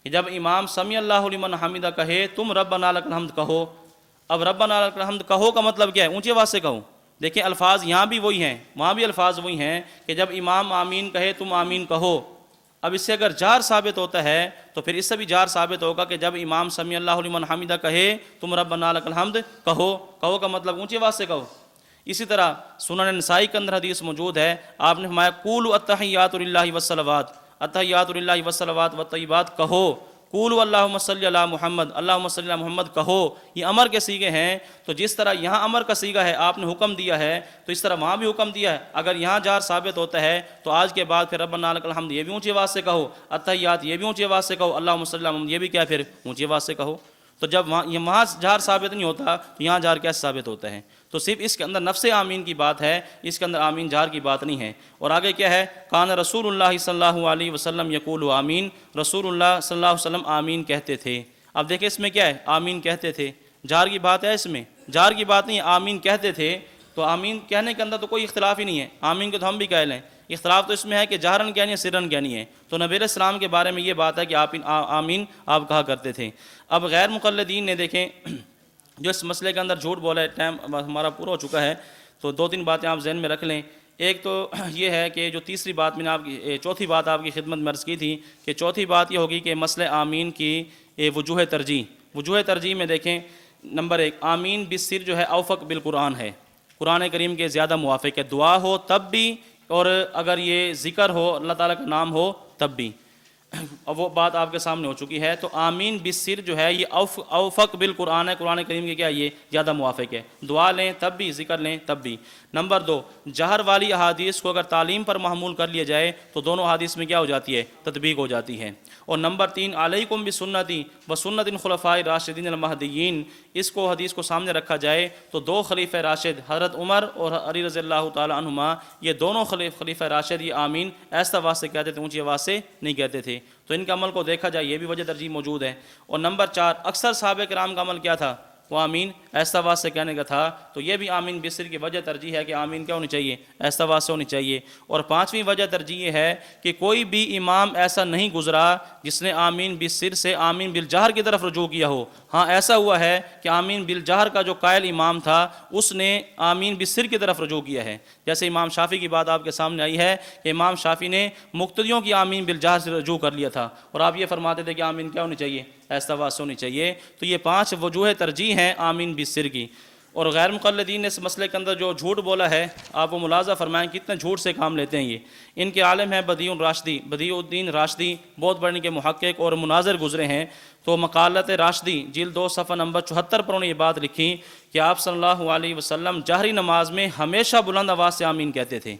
[SPEAKER 2] کہ جب امام سمع اللہ لمن حمدہ کہے تم ربنا لک الحمد کہو۔ اب ربنا لک الحمد کہو کا مطلب کیا ہے؟ اونچی آواز سے کہو۔ دیکھیں الفاظ یہاں بھی وہی ہیں، وہاں بھی الفاظ وہی ہیں کہ جب امام آمین کہے تم آمین کہو۔ اب اس سے اگر جار ثابت ہوتا ہے تو پھر اس سے بھی جار ثابت ہوگا کہ جب امام سمیع اللہ لمن حمدہ کہے تم ربنا لک الحمد کہو، کہو کا مطلب اونچی آواز سے کہو۔ اسی طرح سنن نسائی کے اندر حدیث موجود ہے، آپ نے فرمایا قولوا التحیات للہ والصلوات، التحیات للہ والصلوات والطیبات کہو، قولوا اللہم صلی علی محمد، اللہم صلی علی محمد کہو۔ یہ امر کے صیغے ہیں، تو جس طرح یہاں امر کا صیغہ ہے آپ نے حکم دیا ہے تو اس طرح وہاں بھی حکم دیا ہے۔ اگر یہاں جار ثابت ہوتا ہے تو آج کے بعد پھر ربنا لک الحمد یہ بھی اونچی آواز سے کہو، التحیات یہ بھی اونچی آواز سے کہو، اللہم صلی علی محمد یہ بھی کیا پھر اونچی آواز سے کہو۔ تو جب وہاں جار ثابت نہیں ہوتا تو یہاں جار کیسے ثابت ہوتا ہے؟ تو صرف اس کے اندر نفس آمین کی بات ہے، اس کے اندر آمین جار کی بات نہیں ہے۔ اور آگے کیا ہے؟ کان رسول اللہ صلی اللہ علیہ وسلم یقول آمین، رسول اللہ صلی اللہ علیہ وسلم آمین کہتے تھے۔ اب دیکھیں اس میں کیا ہے؟ آمین کہتے تھے، جار کی بات ہے، اس میں جار کی بات نہیں ہے، آمین کہتے تھے۔ تو آمین کہنے کے اندر تو کوئی اختلاف ہی نہیں ہے، آمین کو تو ہم بھی کہہ لیں، اختلاف تو اس میں ہے کہ جہرن کہنی ہے سرن کہنی ہے۔ تو نبی علیہ السلام کے بارے میں یہ بات ہے کہ آپ آمین آپ کہا کرتے تھے۔ اب غیر مقلدین نے دیکھیں جو اس مسئلے کے اندر جھوٹ بولا ہے، ٹائم ہمارا پورا ہو چکا ہے، تو دو تین باتیں آپ ذہن میں رکھ لیں۔ ایک تو یہ ہے کہ جو تیسری بات میں نے آپ کی چوتھی بات آپ کی خدمت میں عرض کی تھی کہ چوتھی بات یہ ہوگی کہ مسئلہ آمین کی وجوہ ترجیح میں دیکھیں نمبر 1 آمین بالسر جو ہے اوفق بالقرآن ہے، قرآن کریم کے زیادہ موافق ہے، دعا ہو تب بھی اور اگر یہ ذکر ہو اللہ تعالیٰ کا نام ہو تب بھی، اب وہ بات آپ کے سامنے ہو چکی ہے۔ تو آمین بالسر جو ہے یہ اوفق بالقرآن ہے، قرآن کریم کے کیا یہ زیادہ موافق ہے، دعا لیں تب بھی ذکر لیں تب بھی۔ نمبر 2 جہر والی احادیث کو اگر تعلیم پر محمول کر لیا جائے تو دونوں احادیث میں کیا ہو جاتی ہے، تطبیق ہو جاتی ہے۔ اور نمبر 3 علیکم بسنتی و سنت الخلفاء الراشدین المہدیین، اس کو حدیث کو سامنے رکھا جائے تو 2 خلیفہ راشد حضرت عمر اور علی رضی اللہ تعالی عنہما، یہ دونوں خلیفہ راشد یہ آمین ایسا آواز سے کہتے تھے، اونچی آواز سے نہیں کہتے تھے، تو ان کے عمل کو دیکھا جائے یہ بھی وجہ ترجیح موجود ہے۔ اور نمبر 4 اکثر صحابہ کرام کا عمل کیا تھا، وہ آمین ایسا آواز سے کہنے کا تھا، تو یہ بھی آمین بالسر کی وجہ ترجیح ہے کہ آمین کیا ہونی چاہیے، ایسا آواز سے ہونی چاہیے۔ اور 5ویں وجہ ترجیح یہ ہے کہ کوئی بھی امام ایسا نہیں گزرا جس نے آمین بالسر سے آمین بالجہر کی طرف رجوع کیا ہو۔ ہاں ایسا ہوا ہے کہ آمین بالجہر کا جو قائل امام تھا اس نے آمین بالسر کی طرف رجوع کیا ہے، جیسے امام شافعی کی بات آپ کے سامنے آئی ہے کہ امام شافعی نے مقتدیوں کی آمین بالجہر سے رجوع کر لیا تھا، اور آپ یہ فرماتے تھے کہ آمین کیا ہونی چاہیے، ایسا آواز سے ہونی چاہیے۔ تو یہ 5 وجوہ ترجیح ہیں آمین بالسر کی۔ اور غیر مقلدین نے اس مسئلے کے اندر جو جھوٹ بولا ہے، آپ وہ ملاحظہ فرمائیں کتنے جھوٹ سے کام لیتے ہیں یہ۔ ان کے عالم ہیں بدیع الدین راشدی، بہت بڑے ان کے محقق اور مناظر گزرے ہیں، تو مقالت راشدی جلد 2 صفحہ نمبر 74 پر انہوں نے یہ بات لکھی کہ آپ صلی اللہ علیہ وسلم جہری نماز میں ہمیشہ بلند آواز سے آمین کہتے تھے،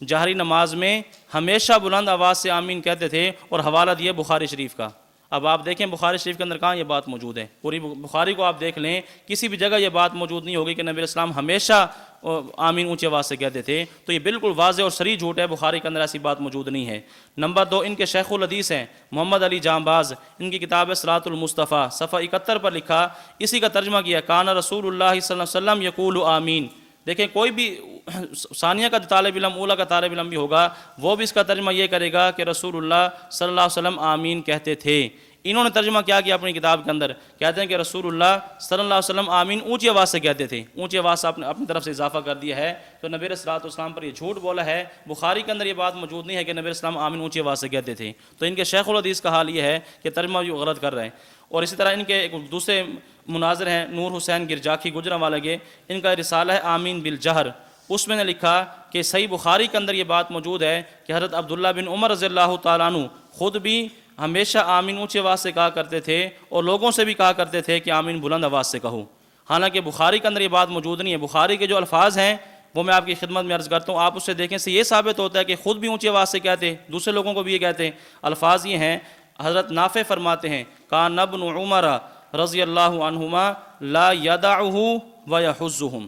[SPEAKER 2] جہری نماز میں ہمیشہ بلند آواز سے آمین کہتے تھے، اور حوالہ دیا بخاری شریف کا۔ اب آپ دیکھیں بخاری شریف کے اندر کہاں یہ بات موجود ہے، پوری بخاری کو آپ دیکھ لیں، کسی بھی جگہ یہ بات موجود نہیں ہوگی کہ نبی اسلام ہمیشہ آمین اونچی آواز سے کہتے تھے، تو یہ بالکل واضح اور صریح جھوٹ ہے، بخاری کے اندر ایسی بات موجود نہیں ہے۔ نمبر 2 ان کے شیخ الحدیث ہیں محمد علی جانباز، ان کی کتاب ہے صراط المصطفیٰ، صفحہ 71 پر لکھا، اسی کا ترجمہ کیا کان رسول اللہ صلی اللہ علیہ وسلم یقول آمین۔ دیکھیں کوئی بھی ثانیہ کا طالب علم، اولیٰ کا طالب علم بھی ہوگا، وہ بھی اس کا ترجمہ یہ کرے گا کہ رسول اللہ صلی اللہ علیہ وسلم آمین کہتے تھے۔ انہوں نے ترجمہ کیا اپنی کتاب کے اندر، کہتے ہیں کہ رسول اللہ صلی اللہ علیہ وسلم آمین اونچی آواز سے کہتے تھے، اونچی آواز سے اپنی طرف سے اضافہ کر دیا ہے، تو نبی علیہ الصلوۃ والسلام پر یہ جھوٹ بولا ہے۔ بخاری کے اندر یہ بات موجود نہیں ہے کہ نبی علیہ السلام آمین اونچی آواز سے کہتے تھے، تو ان کے شیخ الحدیث کا حال یہ ہے کہ ترجمہ بھی غلط کر رہے ہیں۔ اور اسی طرح ان کے ایک دوسرے مناظر ہیں نور حسین گرجاکھی گجرانوالہ کے، ان کا رسالہ ہے آمین بالجہر، اس میں نے لکھا کہ صحیح بخاری کے اندر یہ بات موجود ہے کہ حضرت عبداللہ بن عمر رضی اللہ تعالیٰ عنہ خود بھی ہمیشہ آمین اونچی آواز سے کہا کرتے تھے، اور لوگوں سے بھی کہا کرتے تھے کہ آمین بلند آواز سے کہو۔ حالانکہ بخاری کے اندر یہ بات موجود نہیں ہے، بخاری کے جو الفاظ ہیں وہ میں آپ کی خدمت میں عرض کرتا ہوں، آپ اس سے دیکھیں سے یہ ثابت ہوتا ہے کہ خود بھی اونچی آواز سے کہتے، دوسرے لوگوں کو بھی یہ کہتے۔ الفاظ یہ ہیں، حضرت نافع فرماتے ہیں کان ابن عمر رضی اللہ عنہما لا یدعہ ویحزہم،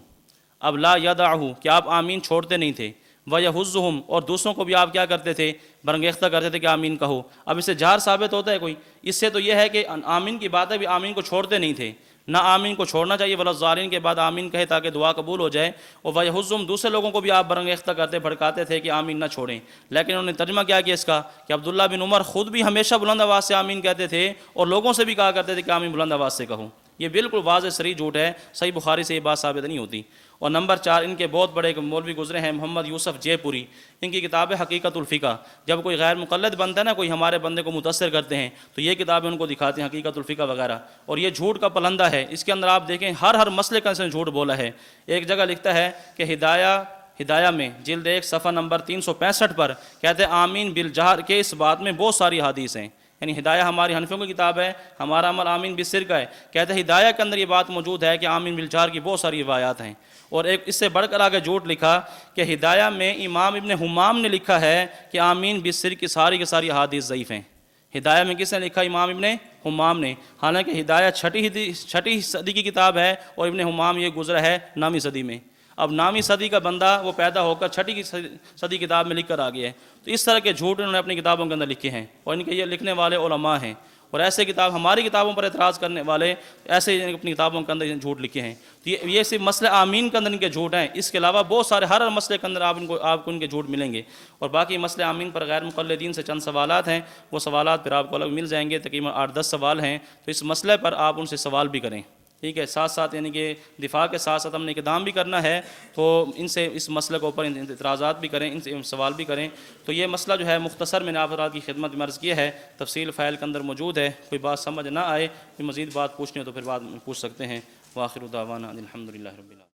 [SPEAKER 2] اب لا یدعہ کہ آپ آمین چھوڑتے نہیں تھے، ویحزہم اور دوسروں کو بھی آپ کیا کرتے تھے، برانگیختہ کرتے تھے کہ آمین کہو۔ اب اس سے جہر ثابت ہوتا ہے کوئی؟ اس سے تو یہ ہے کہ آمین کی بات ہے بھی آمین کو چھوڑتے نہیں تھے، نہ آمین کو چھوڑنا چاہیے، ولا الضالین کے بعد آمین کہے تاکہ دعا قبول ہو جائے۔ اور ویحزہم دوسرے لوگوں کو بھی آپ برانگیختہ کرتے بھڑکاتے تھے کہ آمین نہ چھوڑیں، لیکن انہوں نے ترجمہ کیا اس کا کہ عبداللہ بن عمر خود بھی ہمیشہ بلند آواز سے آمین کہتے تھے، اور لوگوں سے بھی کہا کرتے تھے کہ آمین بلند آواز سے کہو۔ یہ بالکل واضح صریح جھوٹ ہے، صحیح بخاری سے یہ بات ثابت نہیں ہوتی۔ اور نمبر 4 ان کے بہت بڑے مولوی گزرے ہیں محمد یوسف جے پوری، ان کی کتاب ہے حقیقت الفقہ۔ جب کوئی غیر مقلد بنتا ہے نا، کوئی ہمارے بندے کو متاثر کرتے ہیں تو یہ کتابیں ان کو دکھاتے ہیں، حقیقت الفقہ وغیرہ، اور یہ جھوٹ کا پلندہ ہے۔ اس کے اندر آپ دیکھیں ہر مسئلے کا اس نے جھوٹ بولا ہے۔ ایک جگہ لکھتا ہے کہ ہدایہ میں جلد 1 صفحہ نمبر 365 پر کہتے ہیں آمین بالجہر کے اس بات میں بہت ساری حدیث ہیں، یعنی ہدایہ ہماری حنفیوں کی کتاب ہے، ہمارا عمل آمین بالسر کا ہے، کہتے ہیں ہدایہ کے اندر یہ بات موجود ہے کہ آمین بالجہر کی بہت ساری روایات ہیں۔ اور ایک اس سے بڑھ کر آگے جھوٹ لکھا کہ ہدایہ میں امام ابن حمام نے لکھا ہے کہ آمین بالسر کی ساری احادیث ضعیف ہیں۔ ہدایہ میں کس نے لکھا؟ امام ابن حمام نے، حالانکہ ہدایہ چھٹی صدی کی کتاب ہے، اور ابن حمام یہ گزرا ہے 9ویں صدی میں۔ اب 9ویں صدی کا بندہ وہ پیدا ہو کر 6 صدی کتاب میں لکھ کر آ گیا ہے، تو اس طرح کے جھوٹ انہوں نے اپنی کتابوں کے اندر لکھے ہیں، اور ان کے یہ لکھنے والے علماء ہیں، اور ایسے کتاب ہماری کتابوں پر اعتراض کرنے والے ایسے اپنی کتابوں کے اندر جھوٹ لکھے ہیں۔ تو یہ صرف مسئلہ آمین کے اندر ان کے جھوٹ ہیں، اس کے علاوہ بہت سارے ہر مسئلے کے اندر آپ کو ان کے جھوٹ ملیں گے۔ اور باقی مسئلہ آمین پر غیر مقلدین سے چند سوالات ہیں، وہ سوالات پھر آپ کو الگ مل جائیں گے، تقریباً 8-10 سوال ہیں، تو اس مسئلے پر آپ ان سے سوال بھی کریں، ٹھیک ہے؟ ساتھ ساتھ یعنی کہ دفاع کے ساتھ ساتھ ہم نے اقدام بھی کرنا ہے، تو ان سے اس مسئلے کے اوپر اعتراضات بھی کریں، ان سے سوال بھی کریں۔ تو یہ مسئلہ جو ہے مختصر میں نے آپ کی خدمت میں عرض کیا ہے، تفصیل فائل کے اندر موجود ہے، کوئی بات سمجھ نہ آئے، کوئی مزید بات پوچھنی ہو تو پھر بعد میں پوچھ سکتے ہیں۔
[SPEAKER 1] واخر دعوانا الحمد للہ رب العالمین.